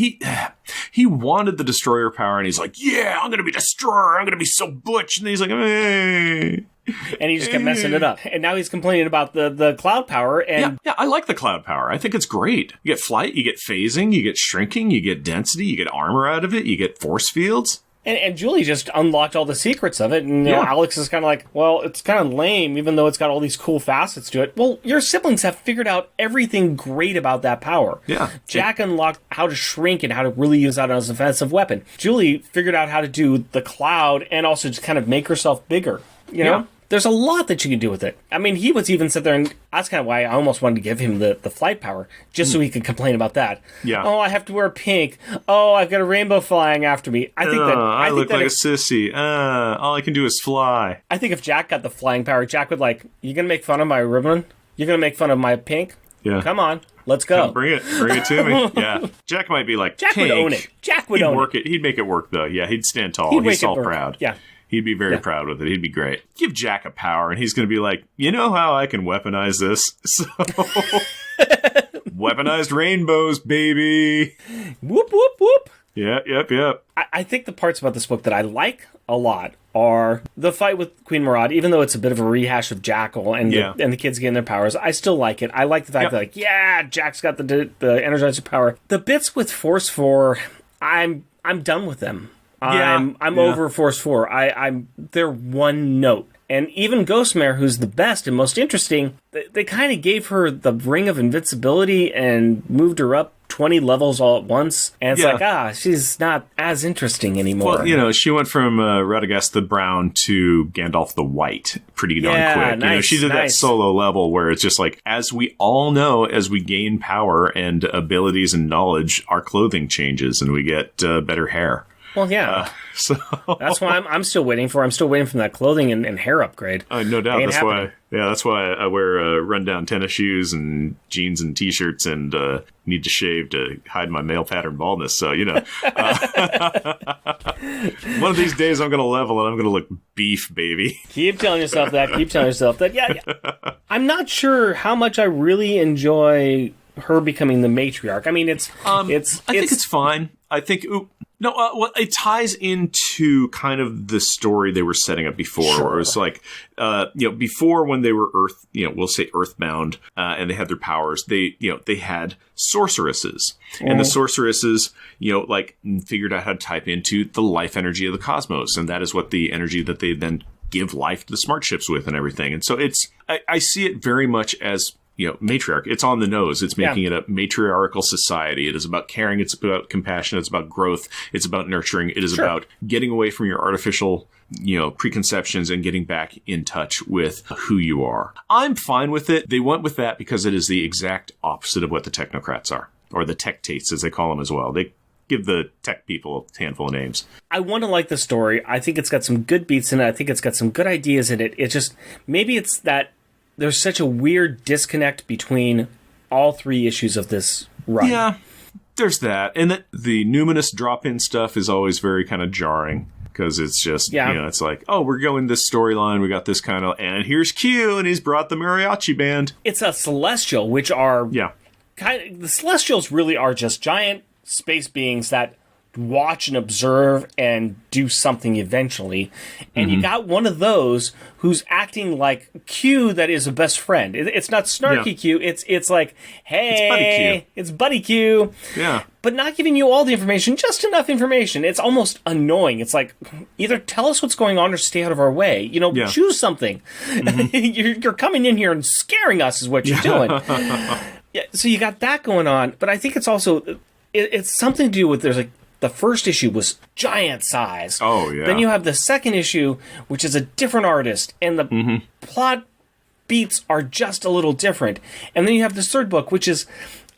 B: he wanted the Destroyer power, and he's like, yeah, I'm going to be Destroyer, I'm going to be so butch. And he's like, hey.
C: And he just kept messing it up. And now he's complaining about the cloud power. And
B: yeah, I like the cloud power. I think it's great. You get flight, you get phasing, you get shrinking, you get density, you get armor out of it, you get force fields.
C: And Julie just unlocked all the secrets of it. And Alex is kind of like, well, it's kind of lame, even though it's got all these cool facets to it. Well, your siblings have figured out everything great about that power.
B: Yeah.
C: Jack unlocked how to shrink and how to really use that as an offensive weapon. Julie figured out how to do the cloud and also just kind of make herself bigger. You know? There's a lot that you can do with it. I mean, he was even sit there, and that's kind of why I almost wanted to give him the flight power, just so he could complain about that.
B: Yeah.
C: Oh, I have to wear pink. Oh, I've got a rainbow flying after me. I think
B: I look like a sissy. All I can do is fly.
C: I think if Jack got the flying power, Jack would like, you going to make fun of my ribbon? You're going to make fun of my pink?
B: Yeah.
C: Come on. Let's go.
B: Bring it to me. Yeah. Jack might be like,
C: Jack would own it. Jack would own it.
B: He'd make it work, though. Yeah, he'd stand tall. He's all proud.
C: Yeah.
B: He'd be very proud with it. He'd be great. Give Jack a power, and he's going to be like, you know how I can weaponize this? So, weaponized rainbows, baby.
C: Whoop, whoop, whoop.
B: Yep.
C: I think the parts about this book that I like a lot are the fight with Queen Maraud, even though it's a bit of a rehash of Jackal and the kids getting their powers. I still like it. I like the fact that, Jack's got the Energizer power. The bits with Force 4, I'm done with them. I'm over Force 4. They're one note. And even Ghostmare, who's the best and most interesting, they kind of gave her the ring of invincibility and moved her up 20 levels all at once. And it's like, she's not as interesting anymore.
B: Well, she went from Radagast the Brown to Gandalf the White pretty darn quick.
C: Nice,
B: she did that solo level where it's just like, as we all know, as we gain power and abilities and knowledge, our clothing changes and we get better hair.
C: Well, yeah.
B: So
C: that's why I'm still waiting for. I'm still waiting for that clothing and hair upgrade.
B: No doubt. That's why I wear rundown tennis shoes and jeans and t-shirts and need to shave to hide my male pattern baldness. So one of these days I'm going to level and I'm going to look beef, baby.
C: Keep telling yourself that. Yeah. I'm not sure how much I really enjoy her becoming the matriarch. I mean, I think
B: it's fine. I think. It ties into kind of the story they were setting up before, where it was like, before when they were we'll say earthbound, and they had their powers, they had sorceresses, and the sorceresses, figured out how to type into the life energy of the cosmos, and that is what the energy that they then give life to the smart ships with and everything. And so I see it very much as matriarch. It's on the nose. It's making it a matriarchal society. It is about caring. It's about compassion. It's about growth. It's about nurturing. It is about getting away from your artificial, preconceptions and getting back in touch with who you are. I'm fine with it. They went with that because it is the exact opposite of what the technocrats are, or the tectates, as they call them as well. They give the tech people a handful of names.
C: I want to like the story. I think it's got some good beats in it. I think it's got some good ideas in it. It's just, maybe it's that there's such a weird disconnect between all 3 issues of this run.
B: Yeah, there's that. And the numinous drop-in stuff is always very kind of jarring. Because it's just, it's like, oh, we're going this storyline. We got this kind of, and here's Q, and he's brought the mariachi band.
C: It's a Celestial, which are the Celestials really are just giant space beings that watch and observe and do something eventually. And you got one of those who's acting like Q that is a best friend. It's not snarky Q. It's like, hey, it's Buddy Q.
B: Yeah.
C: But not giving you all the information, just enough information. It's almost annoying. It's like, either tell us what's going on or stay out of our way. Choose something. You're coming in here and scaring us is what you're doing. So you got that going on. But I think it's also, it's something to do with, the first issue was giant size.
B: Oh, yeah.
C: Then you have the second issue, which is a different artist, and the plot beats are just a little different. And then you have this third book, which is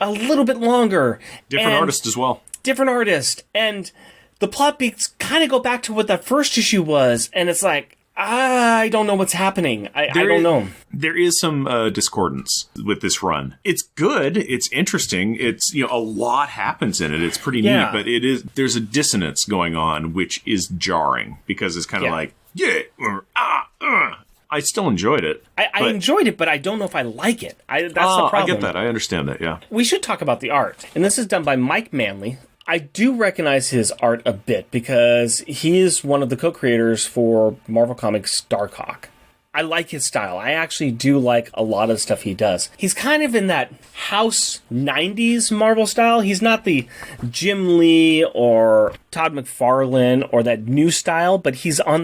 C: a little bit longer.
B: Different artist as well.
C: Different artist. And the plot beats kind of go back to what that first issue was, and it's like, I don't know what's happening. I don't know.
B: There is some discordance with this run. It's good. It's interesting. It's a lot happens in it. It's pretty neat, but there's a dissonance going on, which is jarring because it's kind of like I still enjoyed it.
C: I enjoyed it, but I don't know if I like it. That's the problem.
B: I get that. I understand that. Yeah.
C: We should talk about the art, and this is done by Mike Manley. I do recognize his art a bit because he is one of the co-creators for Marvel Comics Darkhawk. I like his style. I actually do like a lot of the stuff he does. He's kind of in that house 90s Marvel style. He's not the Jim Lee or Todd McFarlane or that new style, but he's in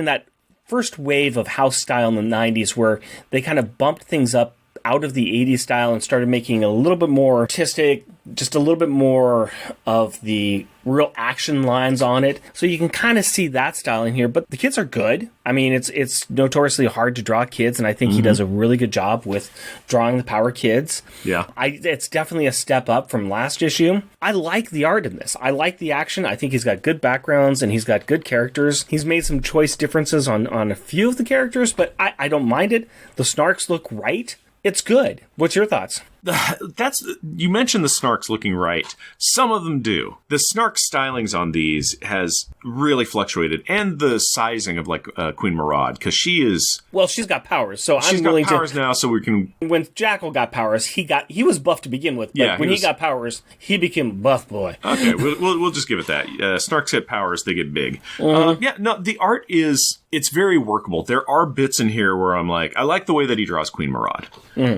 C: that first wave of house style in the 90s where they kind of bumped things up out of the 80s style and started making a little bit more artistic, just a little bit more of the real action lines on it. So you can kind of see that style in here, but the kids are good. I mean, it's notoriously hard to draw kids, and I think he does a really good job with drawing the Power Kids.
B: Yeah.
C: It's definitely a step up from last issue. I like the art in this. I like the action. I think he's got good backgrounds, and he's got good characters. He's made some choice differences on a few of the characters, but I don't mind it. The snarks look right. It's good. What's your thoughts?
B: You mentioned the snarks looking right. Some of them do. The snark stylings on these has really fluctuated, and the sizing of Queen Marad, because she is.
C: Well, she's got powers, so
B: she's
C: I'm willing
B: got powers now, so we can.
C: When Jackal got powers, he was buff to begin with, but when he got powers, he became a buff boy.
B: Okay, we'll just give it that. Snarks get powers, they get big. The art is. It's very workable. There are bits in here where I'm like, I like the way that he draws Queen Marad.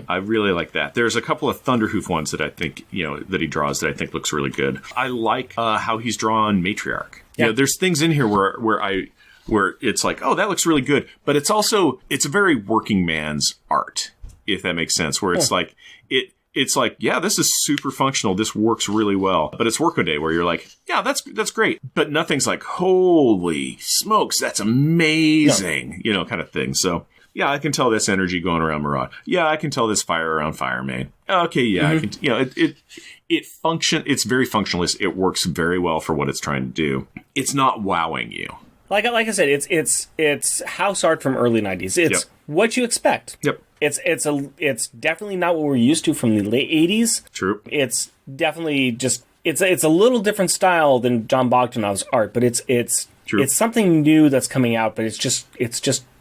B: I really like that. There's a couple of Thunderhoof ones that I think, that he draws that I think looks really good. I like how he's drawn Matriarch.
C: Yeah.
B: There's things in here where it's like, oh, that looks really good. But it's a very working man's art, if that makes sense, where it's like, it's like, yeah, this is super functional. This works really well. But it's Workaday where you're like, yeah, that's great. But nothing's like, holy smokes, that's amazing, kind of thing. So, yeah, I can tell this energy going around Marad. Yeah, I can tell this fire around Firemane. Okay, yeah, I can. It's very functionalist. It works very well for what it's trying to do. It's not wowing you.
C: Like I said, it's house art from early 90s. It's what you expect.
B: Yep.
C: It's definitely not what we're used to from the late 80s.
B: True.
C: It's definitely just it's a little different style than John Bogdanov's art, but it's
B: True.
C: It's something new that's coming out, but it's just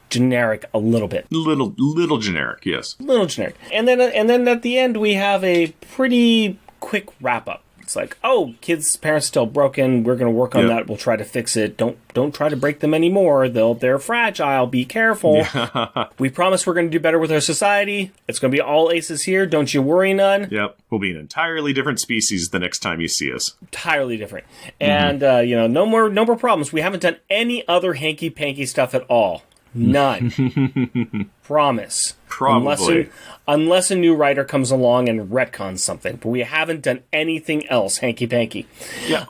C: generic a little bit.
B: Little generic, yes.
C: Little generic. And then at the end we have a pretty quick wrap up. It's like, oh, kids' parents still broken. We're going to work on that. We'll try to fix it. Don't try to break them anymore. They're fragile. Be careful. Yeah. We promise we're going to do better with our society. It's going to be all aces here. Don't you worry none.
B: Yep. We'll be an entirely different species the next time you see us.
C: Entirely different. And, no more problems. We haven't done any other hanky-panky stuff at all. None. Promise.
B: Probably.
C: Unless a new writer comes along and retcons something. But we haven't done anything else hanky-panky.
B: Yeah,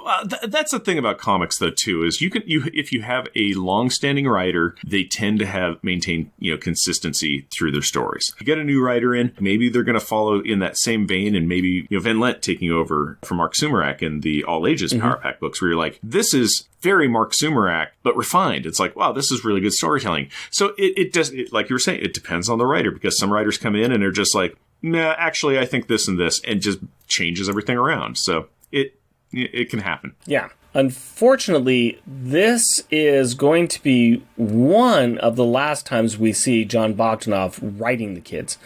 B: that's the thing about comics, though, too, is if you have a long-standing writer, they tend to maintain consistency through their stories. You get a new writer in, maybe they're going to follow in that same vein, and maybe Van Lent taking over from Mark Sumerak in the All Ages Power Pack books, where you're like, this is very Mark Sumerak, but refined. It's like, wow, this is really good storytelling. So it does, like you were saying, it depends on the writer, because some writers come in and they're just like, nah, actually, I think this and this, and just changes everything around. So it can happen.
C: Yeah. Unfortunately, this is going to be one of the last times we see John Bogdanove writing the kids.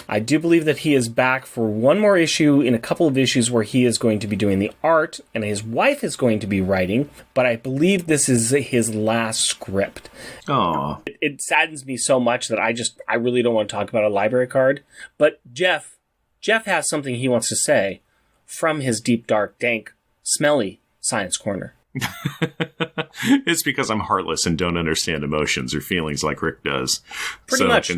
C: I do believe that he is back for one more issue in a couple of issues where he is going to be doing the art and his wife is going to be writing, but I believe this is his last script.
B: Aww.
C: It saddens me so much that I really don't want to talk about a library card, but Jeff has something he wants to say from his deep, dark, dank, smelly Science Corner.
B: It's because I'm heartless and don't understand emotions or feelings like Rick does.
C: Pretty much.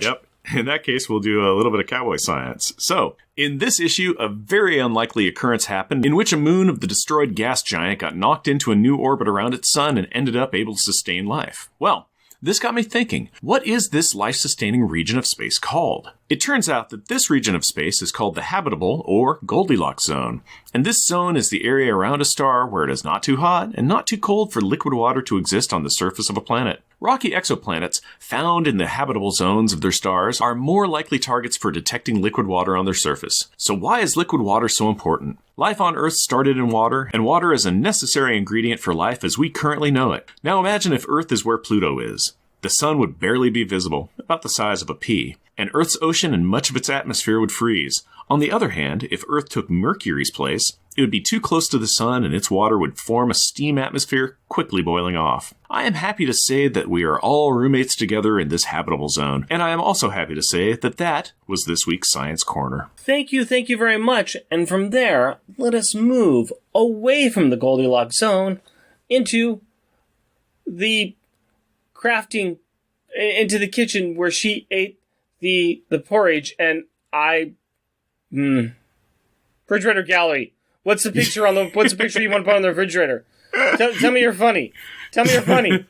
B: Yep. In that case, we'll do a little bit of cowboy science. So, in this issue, a very unlikely occurrence happened in which a moon of the destroyed gas giant got knocked into a new orbit around its sun and ended up able to sustain life. Well, this got me thinking, what is this life-sustaining region of space called? It turns out that this region of space is called the habitable, or Goldilocks zone. And this zone is the area around a star where it is not too hot and not too cold for liquid water to exist on the surface of a planet. Rocky exoplanets found in the habitable zones of their stars are more likely targets for detecting liquid water on their surface. So why is liquid water so important? Life on Earth started in water, and water is a necessary ingredient for life as we currently know it. Now imagine if Earth is where Pluto is. The sun would barely be visible, about the size of a pea, and Earth's ocean and much of its atmosphere would freeze. On the other hand, if Earth took Mercury's place, it would be too close to the sun and its water would form a steam atmosphere, quickly boiling off. I am happy to say that we are all roommates together in this habitable zone, and I am also happy to say that was this week's Science Corner.
C: Thank you very much, and from there, let us move away from the Goldilocks zone into the crafting, into the kitchen where she ate the porridge, and refrigerator gallery. What's the picture you want to put on the refrigerator? Tell me you're funny. Tell me you're funny.
B: You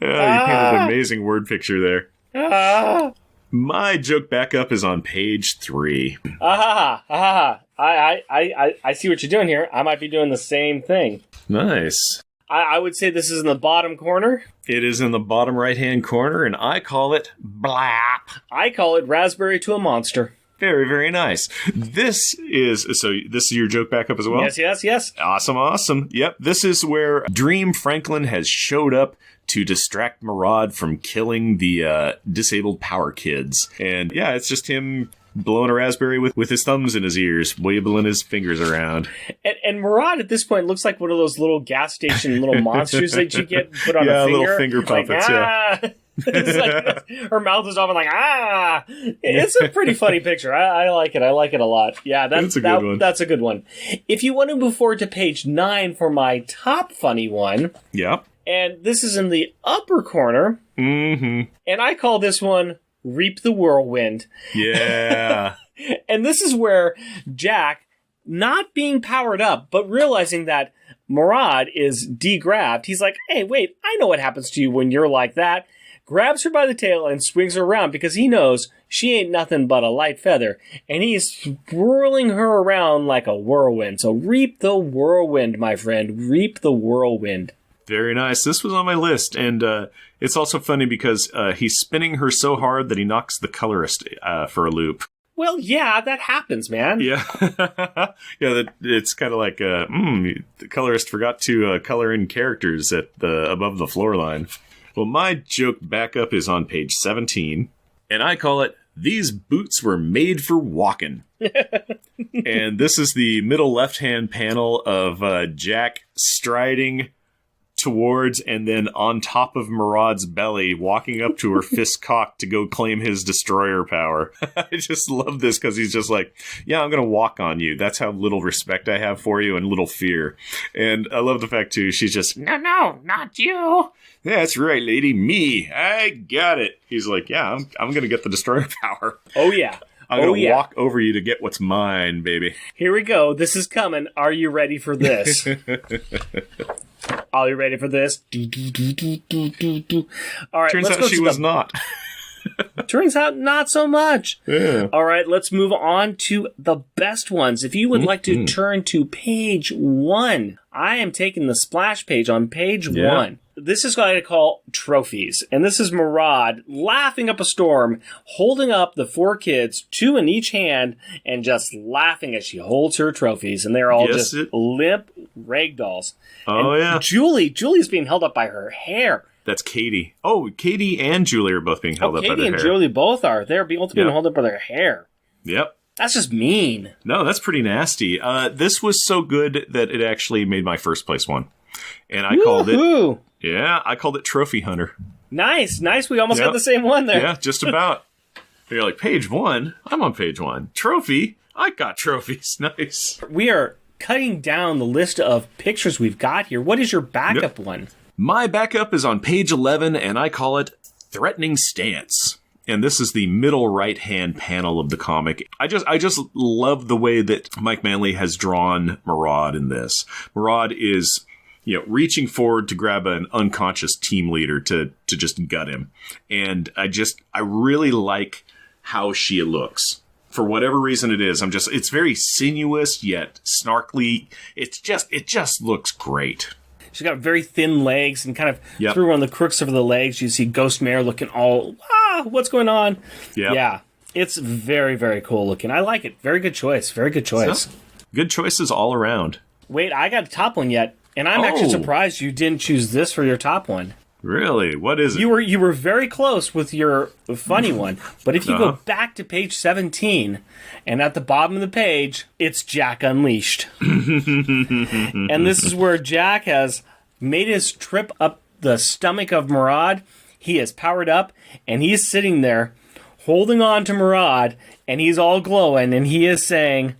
B: have an amazing word picture there. My joke backup is on page 3.
C: I see what you're doing here. I might be doing the same thing.
B: Nice.
C: I would say this is in the bottom corner.
B: It is in the bottom right-hand corner, and I call it blap.
C: I call it raspberry to a monster.
B: Very, very nice. This is your joke backup as well?
C: Yes.
B: Awesome. Yep, this is where Dream Franklin has showed up to distract Murad from killing the disabled power kids. And yeah, it's just him blowing a raspberry with his thumbs in his ears, wiggling his fingers around.
C: And Murad at this point looks like one of those little gas station little monsters that you get put on a finger.
B: Yeah, little finger puppets, yeah.
C: It's like, her mouth is open like, It's a pretty funny picture. I like it. I like it a lot. Yeah, that's a good one. That's a good one. If you want to move forward to page 9 for my top funny one.
B: Yep.
C: And this is in the upper corner.
B: Mm-hmm.
C: And I call this one Reap the Whirlwind.
B: Yeah.
C: And this is where Jack, not being powered up, but realizing that Murad is degrabbed, he's like, hey, wait, I know what happens to you when you're like that. Grabs her by the tail and swings her around because he knows she ain't nothing but a light feather. And he's swirling her around like a whirlwind. So reap the whirlwind, my friend. Reap the whirlwind.
B: Very nice. This was on my list, and it's also funny because he's spinning her so hard that he knocks the colorist for a loop.
C: Well, yeah, that happens, man.
B: Yeah. It's kind of like, the colorist forgot to color in characters at above the floor line. Well, my joke backup is on page 17, and I call it, These Boots Were Made for Walking. And this is the middle left-hand panel of Jack striding towards and then on top of Murad's belly, walking up to her, fist cocked, to go claim his destroyer power. I just love this because he's just like, yeah, I'm going to walk on you. That's how little respect I have for you and little fear. And I love the fact, too, she's just,
A: No, not you.
B: That's right, lady. Me. I got it. He's like, yeah, I'm going to get the destroyer power.
C: Oh, yeah.
B: I'm going to walk over you to get what's mine, baby.
C: Here we go. This is coming. Are you ready for this? Are you ready for this? All right,
B: Turns out she was not.
C: Turns out not so much.
B: Yeah.
C: All right, let's move on to the best ones. If you would like to turn to page 1, I am taking the splash page on page 1. This is what I call trophies. And this is Murad laughing up a storm, holding up the 4 kids, 2 in each hand, and just laughing as she holds her trophies. And they're all just limp ragdolls.
B: Oh,
C: and Julie's being held up by her hair.
B: That's Katie. Oh, Katie and Julie are both being held up by their hair.
C: Katie and Julie both are. They're both being held up by their hair.
B: Yep.
C: That's just mean.
B: No, that's pretty nasty. This was so good that it actually made my first place one. And I called it... Yeah, I called it Trophy Hunter.
C: Nice. We almost got the same one there.
B: Yeah, just about. You're like, page 1? I'm on page 1. Trophy? I got trophies. Nice.
C: We are cutting down the list of pictures we've got here. What is your backup one?
B: My backup is on page 11, and I call it Threatening Stance. And this is the middle right-hand panel of the comic. I just love the way that Mike Manley has drawn Murad in this. Murad is... reaching forward to grab an unconscious team leader to just gut him. And I really like how she looks. For whatever reason it is. It's very sinuous yet snarkly. It just looks great.
C: She's got very thin legs and kind of through on the crooks of the legs. You see Ghost Mare looking all, what's going on?
B: Yep.
C: Yeah. It's very, very cool looking. I like it. Very good choice. Very good choice.
B: Good choices all around.
C: Wait, I got a top one yet. And I'm actually surprised you didn't choose this for your top one.
B: Really? What is it?
C: You were very close with your funny one. But if you go back to page 17, and at the bottom of the page, it's Jack Unleashed. And this is where Jack has made his trip up the stomach of Murad. He is powered up, and he's sitting there holding on to Murad, and he's all glowing, and he is saying,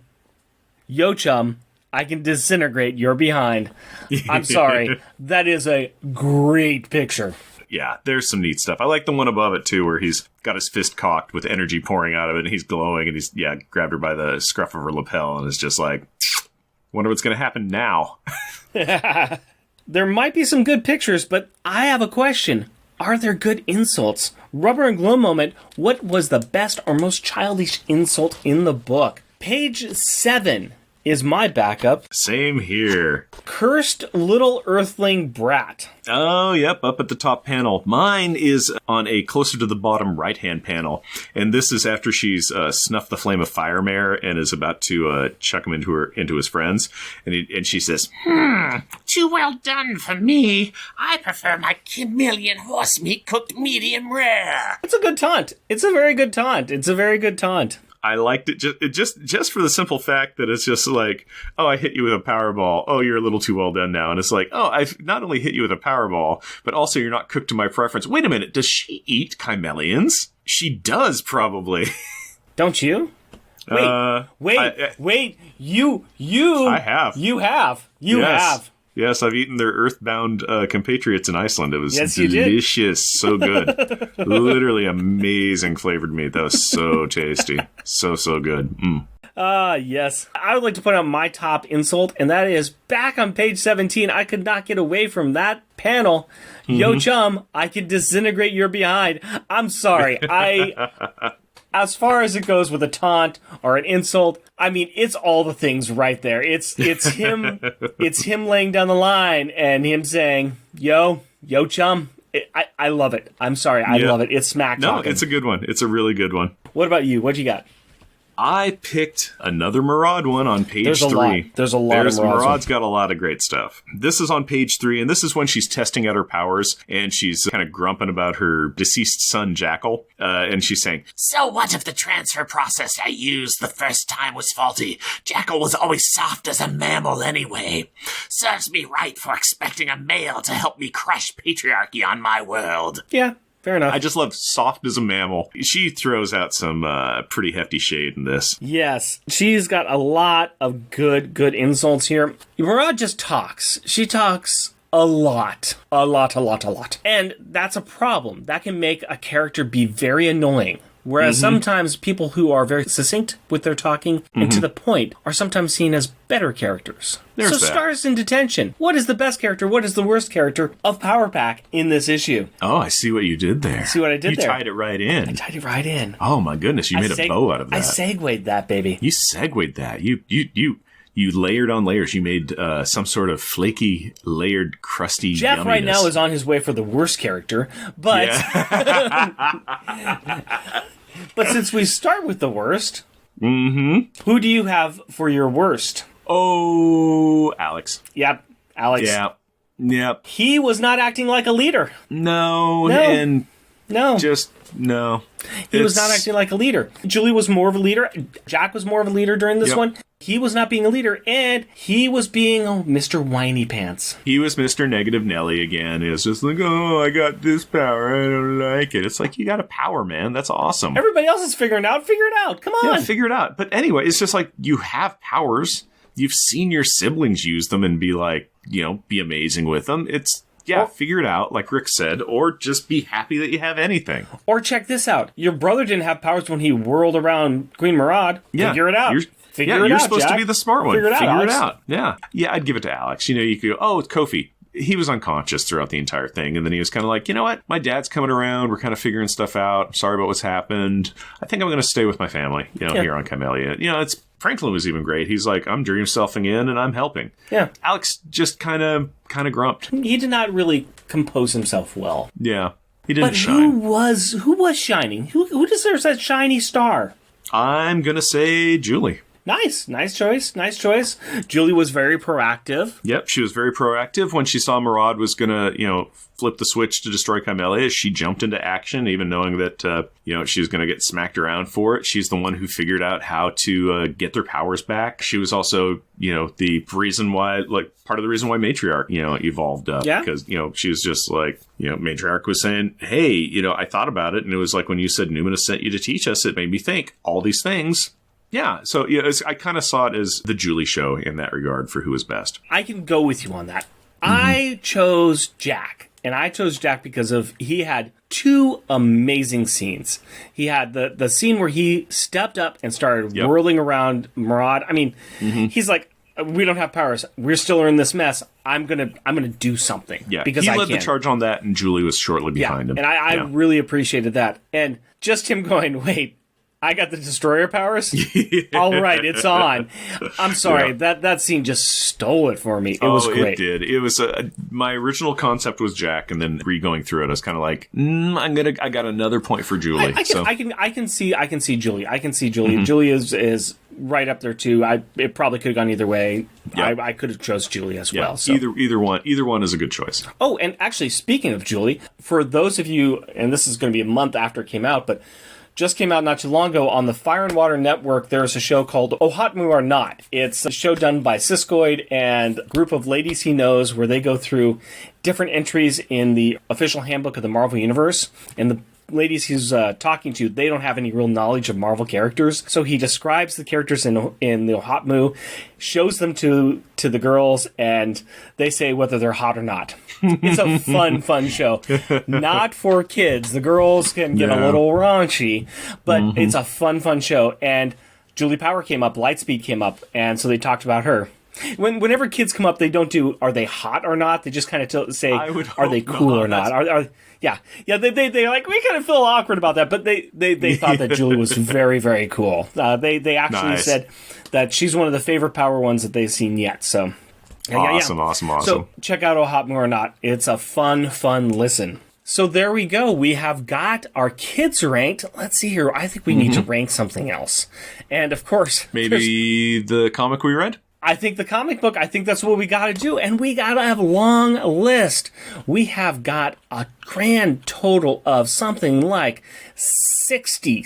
C: "Yo, chum, I can disintegrate your behind." I'm sorry. That is a great picture.
B: Yeah, there's some neat stuff. I like the one above it, too, where he's got his fist cocked with energy pouring out of it, and he's glowing, and he's, grabbed her by the scruff of her lapel, and is just like, wonder what's going to happen now.
C: There might be some good pictures, but I have a question. Are there good insults? Rubber and Glow moment, what was the best or most childish insult in the book? Page 7 is my backup.
B: Same here.
C: Cursed little earthling brat.
B: Oh, yep, up at the top panel. Mine is on a closer to the bottom right-hand panel. And this is after she's snuffed the flame of Fire Mare and is about to chuck him into his friends. And she says,
A: Too well done for me. I prefer my chameleon horse meat cooked medium rare.
C: It's a good taunt. It's a very good taunt.
B: I liked it just for the simple fact that it's just like, oh, I hit you with a Powerball. Oh, you're a little too well done now. And it's like, oh, I've not only hit you with a Powerball, but also you're not cooked to my preference. Wait a minute. Does she eat chameleons? She does, probably.
C: Don't you? Wait. You.
B: I have.
C: You have.
B: Yes, I've eaten their earthbound compatriots in Iceland. It was delicious. So good. Literally amazing flavored meat. That was so tasty. So good.
C: Yes. I would like to point out my top insult, and that is back on page 17. I could not get away from that panel. Yo, chum, I could disintegrate your behind. I'm sorry. As far as it goes with a taunt or an insult, I mean, it's all the things right there. It's him laying down the line and him saying, yo, chum. I love it. I'm sorry. I love it. It's smack talking.
B: No, it's a good one. It's a really good one.
C: What about you? What you got?
B: I picked another Murad one on page 3.
C: There's a lot of Murads.
B: Murad's got a lot of great stuff. This is on page 3, and this is when she's testing out her powers, and she's kind of grumping about her deceased son, Jackal, and she's saying,
A: So what if the transfer process I used the first time was faulty? Jackal was always soft as a mammal anyway. serves me right for expecting a male to help me crush patriarchy on my world.
C: Yeah, fair enough.
B: I just love soft as a mammal. She throws out some pretty hefty shade in this.
C: Yes, she's got a lot of good insults here. Murad just talks. She talks a lot. And that's a problem. That can make a character be very annoying. Whereas sometimes people who are very succinct with their talking and to the point are sometimes seen as better characters. So Stars in Detention. What is the best character? What is the worst character of Power Pack in this issue?
B: Oh, I see what you did there.
C: See what I did there?
B: You tied it right in.
C: I tied it right in.
B: Oh my goodness, you made a bow out of that.
C: I segued that, baby.
B: You segued that. You layered on layers. You made some sort of flaky, layered, crusty
C: Jeff
B: yumminess.
C: right now is on his way for the worst character, but but since we start with the worst, who do you have for your worst?
B: Oh, Alex.
C: Yep, Alex.
B: Yep.
C: He was not acting like a leader.
B: No. Just no.
C: He was not acting like a leader. Julie was more of a leader. Jack was more of a leader during this one. He was not being a leader, and he was being Mr. Whiny Pants.
B: He was Mr. Negative Nelly again. He was just like, oh, I got this power. I don't like it. It's like, you got a power, man. That's awesome.
C: Everybody else is figuring it out. Figure it out. Come on.
B: Yeah, figure it out. But anyway, it's just like, you have powers. You've seen your siblings use them and be like, be amazing with them. It's, figure it out, like Rick said, or just be happy that you have anything.
C: Or check this out. Your brother didn't have powers when he whirled around Queen Murad. Figure it out.
B: You're supposed to be the smart one.
C: Figure it
B: out. Yeah. Yeah, I'd give it to Alex. You could go, oh, it's Kofi. He was unconscious throughout the entire thing. And then he was kind of like, you know what? My dad's coming around. We're kind of figuring stuff out. Sorry about what's happened. I think I'm going to stay with my family, here on Camellia. Franklin was even great. He's like, I'm dream selfing in and I'm helping.
C: Yeah.
B: Alex just kind of grumped.
C: He did not really compose himself well.
B: Yeah. He didn't shine.
C: Who was shining? Who deserves that shiny star?
B: I'm going to say Julie.
C: Nice choice. Julie was very proactive.
B: Yep, she was very proactive. When she saw Murad was going to, flip the switch to destroy Camellia, she jumped into action, even knowing that, she was going to get smacked around for it. She's the one who figured out how to get their powers back. She was also, the reason why, part of the reason why Matriarch, evolved up. Yeah. Because, she was just like, Matriarch was saying, hey, I thought about it. And it was like when you said Numinous sent you to teach us, it made me think all these things. Yeah, so I kind of saw it as the Julie show in that regard for who was best.
C: I can go with you on that. I chose Jack, and I chose Jack because he had two amazing scenes. He had the scene where he stepped up and started whirling around Murad. I mean, he's like, we don't have powers. We're still in this mess. I'm gonna do something.
B: Yeah,
C: because
B: he led the charge on that, and Julie was shortly behind him.
C: And I really appreciated that. And just him going, wait, I got the destroyer powers? All right, it's on. I'm sorry, that scene just stole it for me. It was great.
B: It did. It was my original concept was Jack, and then re-going through it, I was kind of like, I got another point for Julie.
C: I can see Julie. I can see Julie. Julie is right up there too. It probably could have gone either way. Yeah. I could have chose Julie as well. So.
B: Either one is a good choice.
C: Oh, and actually, speaking of Julie, for those of you, and this is going to be a month after it came out, but just came out not too long ago on the Fire and Water Network. There's a show called Oh Hot We Are Not. It's a show done by Siskoid and a group of ladies he knows where they go through different entries in the official handbook of the Marvel Universe. And the ladies he's talking to, they don't have any real knowledge of Marvel characters. So he describes the characters in the Hotmu, shows them to the girls, and they say whether they're hot or not. It's a fun show. Not for kids. The girls can get a little raunchy, but it's a fun show. And Julie Power came up, Lightspeed came up, and so they talked about her. Whenever kids come up, they don't do, are they hot or not? They just kind of say, are they cool or not? Yeah. They like, we kind of feel awkward about that, but they thought that Julie was very, very cool. They actually said that she's one of the favorite Power ones that they've seen yet. So,
B: Awesome.
C: So check out Oh Hot More or Not. It's a fun listen. So there we go. We have got our kids ranked. Let's see here. I think we need to rank something else. And of course,
B: maybe the comic we read.
C: I think the comic book, I think that's what we got to do. And we got to have a long list. We have got a grand total of something like 60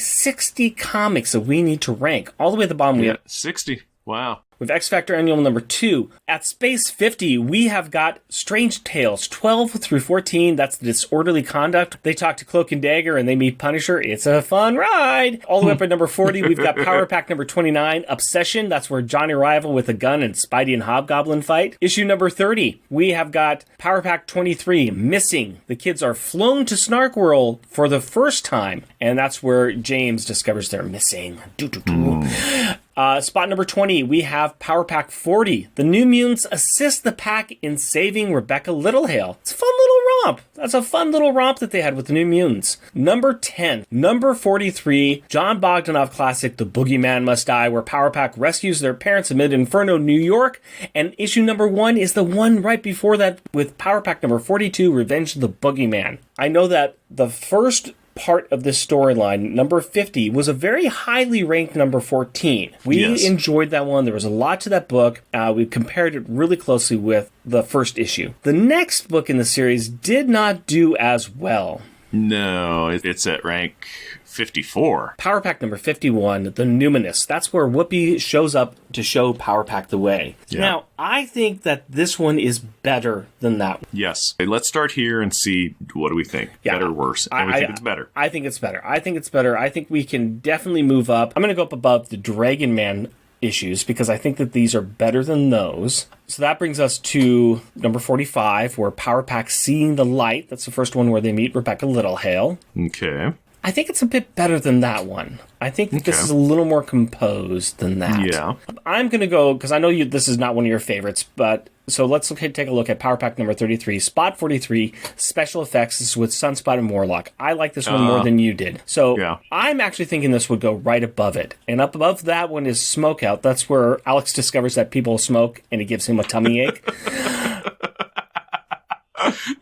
C: comics that we need to rank. All the way at the bottom.
B: Yeah, 60. Wow.
C: With X Factor Annual number 2. At Space 50, we have got Strange Tales 12 through 14. That's the Disorderly Conduct. They talk to Cloak and Dagger and they meet Punisher. It's a fun ride. All the way up at number 40, we've got Power Pack number 29, Obsession. That's where Johnny Rival with a gun and Spidey and Hobgoblin fight. Issue number 30, we have got Power Pack 23, Missing. The kids are flown to Snark World for the first time, and that's where James discovers they're missing. Spot number 20, we have Power Pack 40. The New Mutants assist the pack in saving Rebecca Littlehale. It's a fun little romp. That's a fun little romp that they had with the New Mutants. Number 10, number 43, John Bogdanove classic, The Boogeyman Must Die, where Power Pack rescues their parents amid Inferno, New York. And issue number 1 is the one right before that with Power Pack number 42, Revenge of the Boogeyman. I know that the first part of this storyline, number 50, was a very highly ranked number 14. We enjoyed that one. There was a lot to that book. We compared it really closely with the first issue. The next book in the series did not do as well.
B: No, it's at rank 54.
C: Power Pack number 51, The Numinous. That's where Whoopi shows up to show Power Pack the way. Yeah. Now, I think that this one is better than that one.
B: Yes. Okay, let's start here and see, what do we think? Yeah. Better or worse? And we think it's better.
C: I think it's better. I think we can definitely move up. I'm going to go up above the Dragon Man issues because I think that these are better than those. So that brings us to number 45, where Power Pack Seeing the Light. That's the first one where they meet Rebecca Littlehale.
B: Okay.
C: I think it's a bit better than that one. I think that this is a little more composed than that.
B: Yeah.
C: I'm going to go, because I know this is not one of your favorites, but so let's take a look at Power Pack number 33, Spot 43, Special Effects. This is with Sunspot and Warlock. I like this one more than you did. So I'm actually thinking this would go right above it. And up above that one is Smokeout. That's where Alex discovers that people smoke, and it gives him a tummy ache.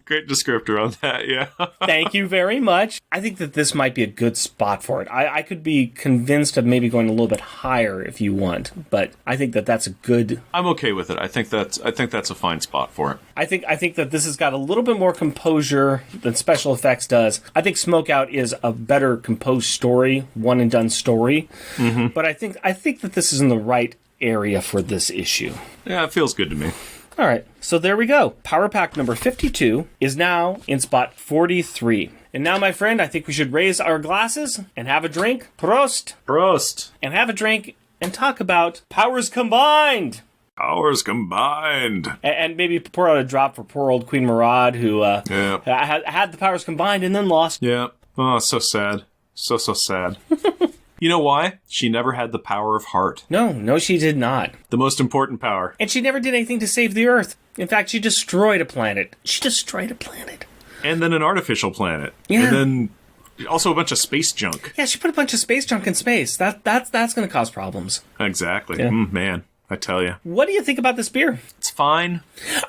B: Great descriptor on that, yeah.
C: Thank you very much. I think that this might be a good spot for it. I could be convinced of maybe going a little bit higher if you want, but I think that that's a good...
B: I'm okay with it. I think that's a fine spot for it.
C: I think that this has got a little bit more composure than Special Effects does. I think Smokeout is a better composed story, one and done story. Mm-hmm. But I think that this is in the right area for this issue.
B: Yeah, it feels good to me.
C: All right, so there we go. Power Pack number 52 is now in spot 43. And now, my friend, I think we should raise our glasses and have a drink. Prost!
B: Prost!
C: And have a drink and talk about Powers Combined!
B: Powers Combined!
C: And maybe pour out a drop for poor old Queen Marad, who had the powers combined and then lost.
B: Yeah. Oh, so sad. So sad. You know why? She never had the power of heart.
C: No, she did not.
B: The most important power.
C: And she never did anything to save the Earth. In fact, she destroyed a planet.
B: And then an artificial planet.
C: Yeah.
B: And then also a bunch of space junk.
C: Yeah, she put a bunch of space junk in space. That's going to cause problems.
B: Exactly.
C: Yeah.
B: Man, I tell you.
C: What do you think about this beer?
B: It's fine.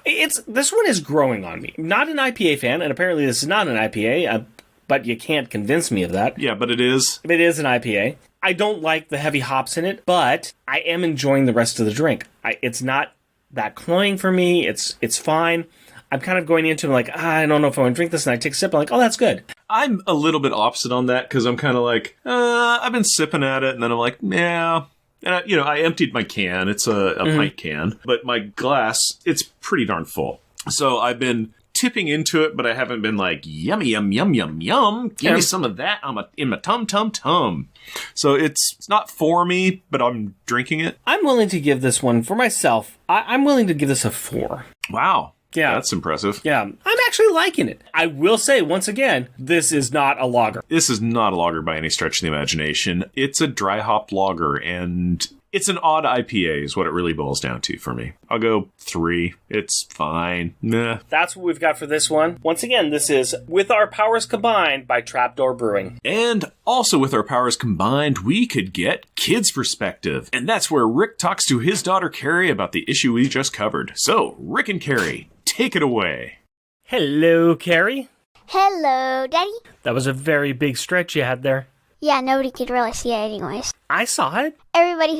C: This one is growing on me. Not an IPA fan, and apparently this is not an IPA. But you can't convince me of that.
B: Yeah, but it is.
C: It is an IPA. I don't like the heavy hops in it, but I am enjoying the rest of the drink. It's not that cloying for me. It's fine. I'm kind of going into it like, I don't know if I want to drink this, and I take a sip, I'm like, oh, that's good.
B: I'm a little bit opposite on that, because I'm kind of like, I've been sipping at it, and then I'm like, yeah. And I emptied my can. It's a pint can. But my glass, it's pretty darn full. So I've been tipping into it, but I haven't been like, yummy, yum, yum, yum, yum. Give me some of that in my tum. So it's not for me, but I'm drinking it.
C: I'm willing to give this one, for myself, I'm willing to give this a 4.
B: Wow.
C: Yeah.
B: That's impressive.
C: Yeah. I'm actually liking it. I will say, once again, this is not a lager.
B: This is not a lager by any stretch of the imagination. It's a dry hop lager, and it's an odd IPA is what it really boils down to for me. I'll go 3. It's fine. Nah.
C: That's what we've got for this one. Once again, this is With Our Powers Combined by Trapdoor Brewing.
B: And also with our powers combined, we could get Kids Perspective. And that's where Rick talks to his daughter Carrie about the issue we just covered. So, Rick and Carrie, take it away.
C: Hello, Carrie.
E: Hello, Daddy.
C: That was a very big stretch you had there.
E: Yeah, nobody could really see it anyways.
C: I saw it.
E: Everybody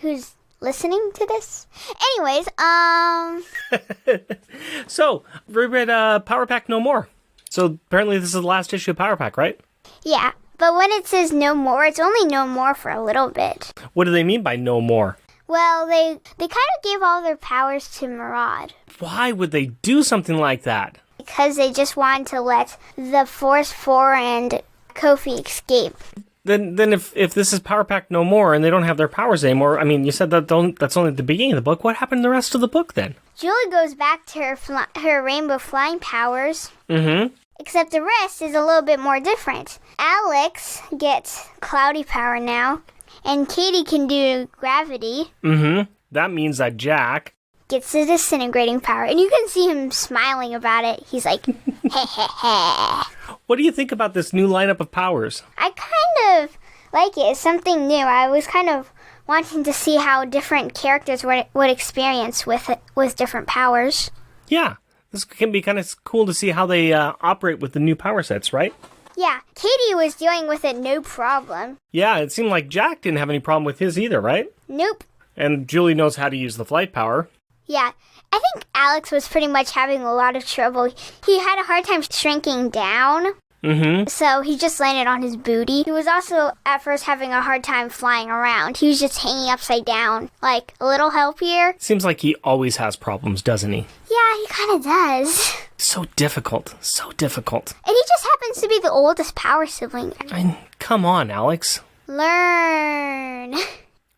E: who's listening to this. Anyways,
C: So, we read Power Pack No More. So, apparently this is the last issue of Power Pack, right?
E: Yeah, but when it says no more, it's only no more for a little bit.
C: What do they mean by no more?
E: Well, they kind of gave all their powers to Murad.
C: Why would they do something like that?
E: Because they just wanted to let the Force 4 and Kofi escape.
C: Then if this is Power Pack no more and they don't have their powers anymore, I mean, you said that's only the beginning of the book. What happened to the rest of the book then?
E: Julie goes back to her rainbow flying powers.
C: Mm-hmm.
E: Except the rest is a little bit more different. Alex gets cloudy power now, and Katie can do gravity.
C: Mm-hmm. That means that Jack
E: gets the disintegrating power, and you can see him smiling about it. He's like, heh heh heh.
C: What do you think about this new lineup of powers?
E: I kind of like it. It's something new. I was kind of wanting to see how different characters would experience with different powers.
C: Yeah, this can be kind of cool to see how they operate with the new power sets, right?
E: Yeah, Katie was dealing with it no problem.
C: Yeah, it seemed like Jack didn't have any problem with his either, right?
E: Nope.
C: And Julie knows how to use the flight power.
E: Yeah, I think Alex was pretty much having a lot of trouble. He had a hard time shrinking down.
C: Mm-hmm.
E: So he just landed on his booty. He was also at first having a hard time flying around. He was just hanging upside down. Like, a little help here?
C: Seems like he always has problems, doesn't he?
E: Yeah, he kind of does.
C: So difficult. So difficult.
E: And he just happens to be the oldest power sibling.
C: Come on, Alex.
E: Learn.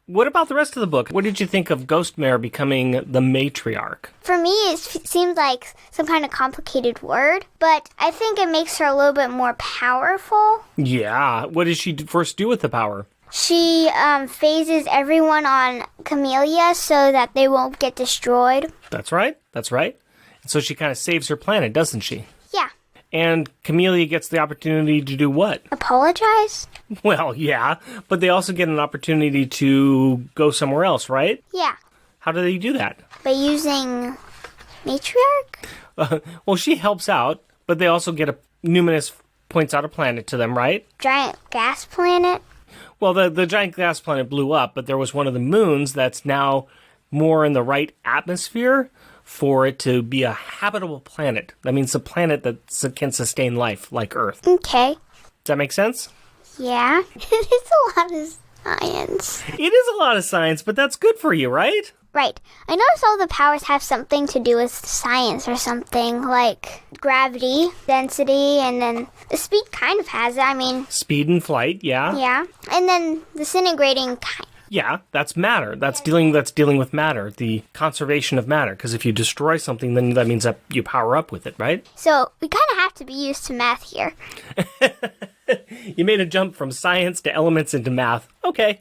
C: What about the rest of the book? What did you think of Ghostmare becoming the matriarch?
E: For me, it seems like some kind of complicated word, but I think it makes her a little bit more powerful.
C: Yeah. What does she first do with the power?
E: She phases everyone on Camellia so that they won't get destroyed.
C: That's right. That's right. So she kind of saves her planet, doesn't she?
E: Yeah.
C: And Camellia gets the opportunity to do what?
E: Apologize?
C: Well, yeah, but they also get an opportunity to go somewhere else, right?
E: Yeah.
C: How do they do that?
E: By using matriarch?
C: Well, she helps out, but they also get Numinous points out a planet to them, right?
E: Giant gas planet?
C: Well, the giant gas planet blew up, but there was one of the moons that's now more in the right atmosphere for it to be a habitable planet. That means a planet that can sustain life, like Earth.
E: Okay.
C: Does that make sense?
E: Yeah. It's a lot of science.
C: It is a lot of science, but that's good for you, right?
E: Right. I noticed all the powers have something to do with science or something, like gravity, density, and then the speed kind of has it. I mean...
C: Speed and flight, yeah.
E: Yeah. And then disintegrating kind.
C: Yeah, that's matter. That's dealing with matter, the conservation of matter. Because if you destroy something, then that means that you power up with it, right?
E: So we kind of have to be used to math here.
C: You made a jump from science to elements into math. Okay.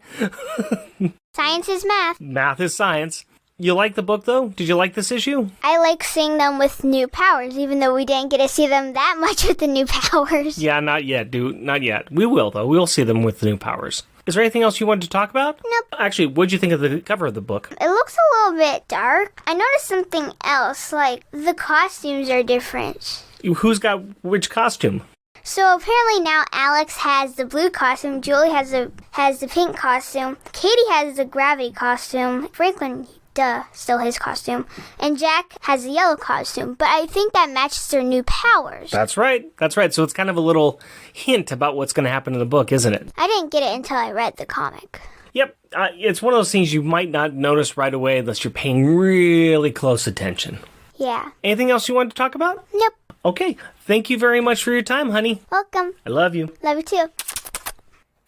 E: Science is math.
C: Math is science. You like the book, though? Did you like this issue?
E: I like seeing them with new powers, even though we didn't get to see them that much with the new powers.
C: Yeah, not yet, dude. Not yet. We will, though. We'll see them with the new powers. Is there anything else you wanted to talk about?
E: Nope.
C: Actually, what'd you think of the cover of the book?
E: It looks a little bit dark. I noticed something else, like the costumes are different.
C: Who's got which costume?
E: So apparently now Alex has the blue costume, Julie has the pink costume, Katie has the gravity costume, Franklin, still his costume, and Jack has the yellow costume. But I think that matches their new powers.
C: That's right. That's right. So it's kind of a little hint about what's going to happen in the book, isn't it?
E: I didn't get it until I read the comic.
C: Yep. It's one of those things you might not notice right away unless you're paying really close attention.
E: Yeah.
C: Anything else you wanted to talk about?
E: Nope.
C: Okay. Thank you very much for your time, honey.
E: Welcome.
C: I love you.
E: Love you too.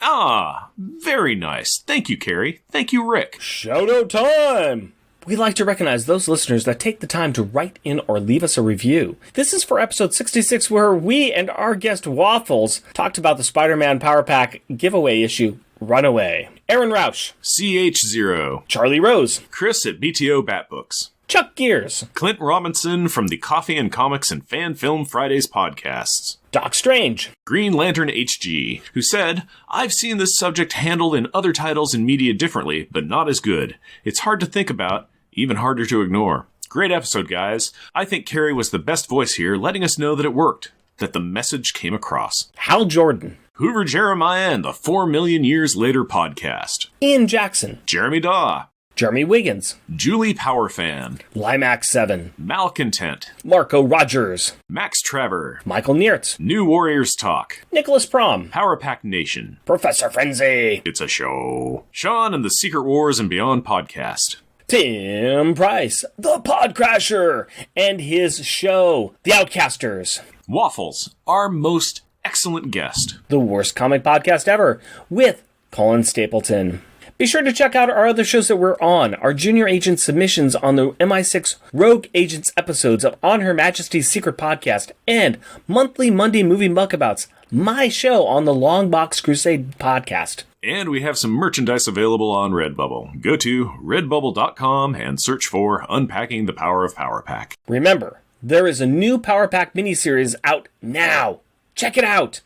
B: Ah, very nice. Thank you, Carrie. Thank you, Rick.
C: Shout out time! We'd like to recognize those listeners that take the time to write in or leave us a review. This is for episode 66, where we and our guest Waffles talked about the Spider-Man Power Pack giveaway issue, Runaway. Aaron Rausch.
B: CH0.
C: Charlie Rose.
B: Chris at BTO Batbooks.
C: Chuck Gears.
B: Clint Robinson from the Coffee and Comics and Fan Film Fridays podcasts.
C: Doc Strange.
B: Green Lantern HG, who said, I've seen this subject handled in other titles and media differently, but not as good. It's hard to think about, even harder to ignore. Great episode, guys. I think Carrie was the best voice here, letting us know that it worked, that the message came across.
C: Hal Jordan.
B: Hoover Jeremiah and the 4 Million Years Later podcast.
C: Ian Jackson.
B: Jeremy Daw.
C: Jeremy Wiggins,
B: Julie Powerfan,
C: Limax7,
B: Malcontent,
C: Marco Rogers,
B: Max Trevor,
C: Michael Neertz,
B: New Warriors Talk,
C: Nicholas Prom,
B: Power Pack Nation,
C: Professor Frenzy,
B: It's a Show, Sean and the Secret Wars and Beyond podcast,
C: Tim Price, the Podcrasher, and his show, The Outcasters,
B: Waffles, our most excellent guest,
C: the worst comic podcast ever, with Colin Stapleton. Be sure to check out our other shows that we're on, our Junior Agent submissions on the MI6 Rogue Agents episodes of On Her Majesty's Secret Podcast, and monthly Monday Movie Muckabouts, my show on the Long Box Crusade podcast.
B: And we have some merchandise available on Redbubble. Go to redbubble.com and search for Unpacking the Power of Power Pack.
C: Remember, there is a new Power Pack miniseries out now. Check it out!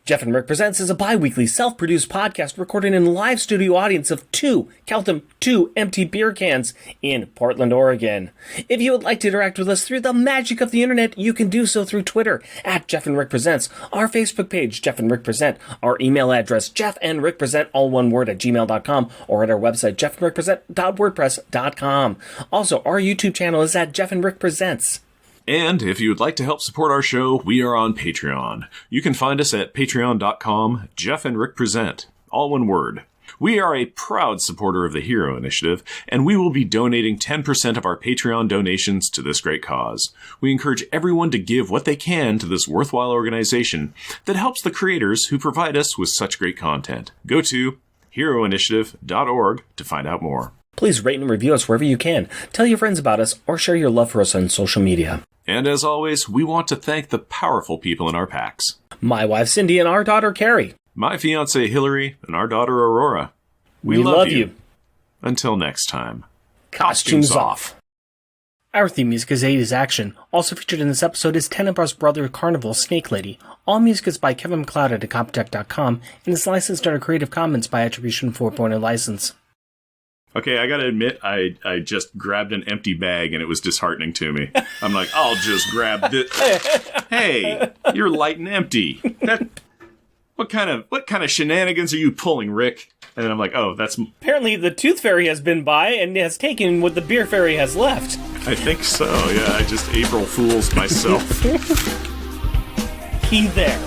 C: Jeff and Rick Presents is a bi-weekly self-produced podcast recorded in a live studio audience of count them, two empty beer cans in Portland, Oregon. If you would like to interact with us through the magic of the internet, you can do so through Twitter at Jeff and Rick Presents, our Facebook page, Jeff and Rick Present, our email address, jeffandrickpresent, all one word, at gmail.com, or at our website, jeffandrickpresent.wordpress.com. Also, our YouTube channel is at Jeff and Rick Presents.
B: And if you would like to help support our show, we are on Patreon. You can find us at patreon.com, Jeff and Rick Present, all one word. We are a proud supporter of the Hero Initiative, and we will be donating 10% of our Patreon donations to this great cause. We encourage everyone to give what they can to this worthwhile organization that helps the creators who provide us with such great content. Go to heroinitiative.org to find out more.
C: Please rate and review us wherever you can. Tell your friends about us, or share your love for us on social media.
B: And as always, we want to thank the powerful people in our packs.
C: My wife Cindy and our daughter Carrie.
B: My fiancée Hillary and our daughter Aurora.
C: We love you.
B: Until next time.
C: Costumes off. Our theme music is 80s Action. Also featured in this episode is Tenenbaum's Brother Carnival Snake Lady. All music is by Kevin MacLeod at Incompetech.com and is licensed under Creative Commons by Attribution 4.0 license.
B: Okay, I gotta admit, I just grabbed an empty bag and it was disheartening to me. I'm like, I'll just grab this. Hey, you're light and empty. What kind of shenanigans are you pulling, Rick? And then I'm like, oh, that's...
C: Apparently the Tooth Fairy has been by and has taken what the Beer Fairy has left.
B: I think so, yeah. I just April Fools myself.
C: He there.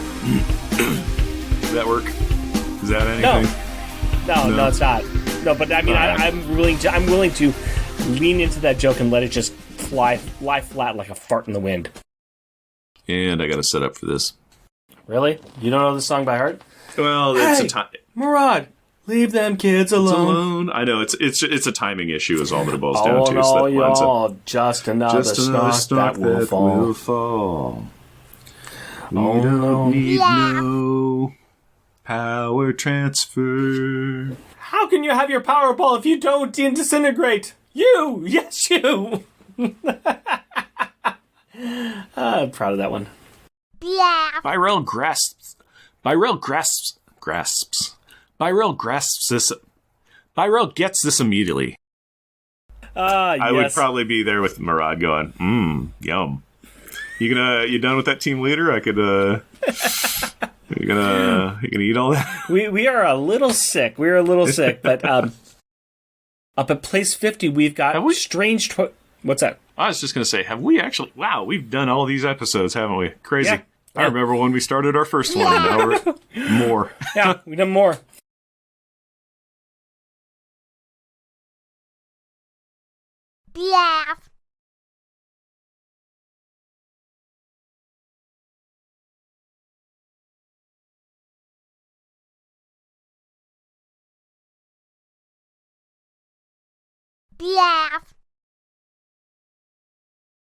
B: Does that work? Is that anything?
C: No, it's not. No, but I mean, I'm willing to lean into that joke and let it just lie flat like a fart in the wind.
B: And I got to set up for this.
C: Really? You don't know the song by heart?
B: Well, it's a time.
C: Murad, leave them kids alone.
B: I know it's a timing issue. Is all that it boils down to.
C: Oh no, y'all! Just another stock that will fall.
B: We don't need no power transfer.
C: How can you have your power ball if you don't disintegrate? You! Yes, you! I'm proud of that one.
E: Yeah.
B: Byrell grasps this. Byrell gets this immediately.
C: Yes.
B: I would probably be there with Murad going, yum. You done with that team leader? I could, You gonna eat all that?
C: We are a little sick. We're a little sick, but up at place 50, we've got strange. What's that?
B: I was just gonna say, have we actually? Wow, we've done all these episodes, haven't we? Crazy.
C: Yeah.
B: I remember when we started our first one. And now we're more.
C: Yeah, we've done more.
E: Yeah. Yeah.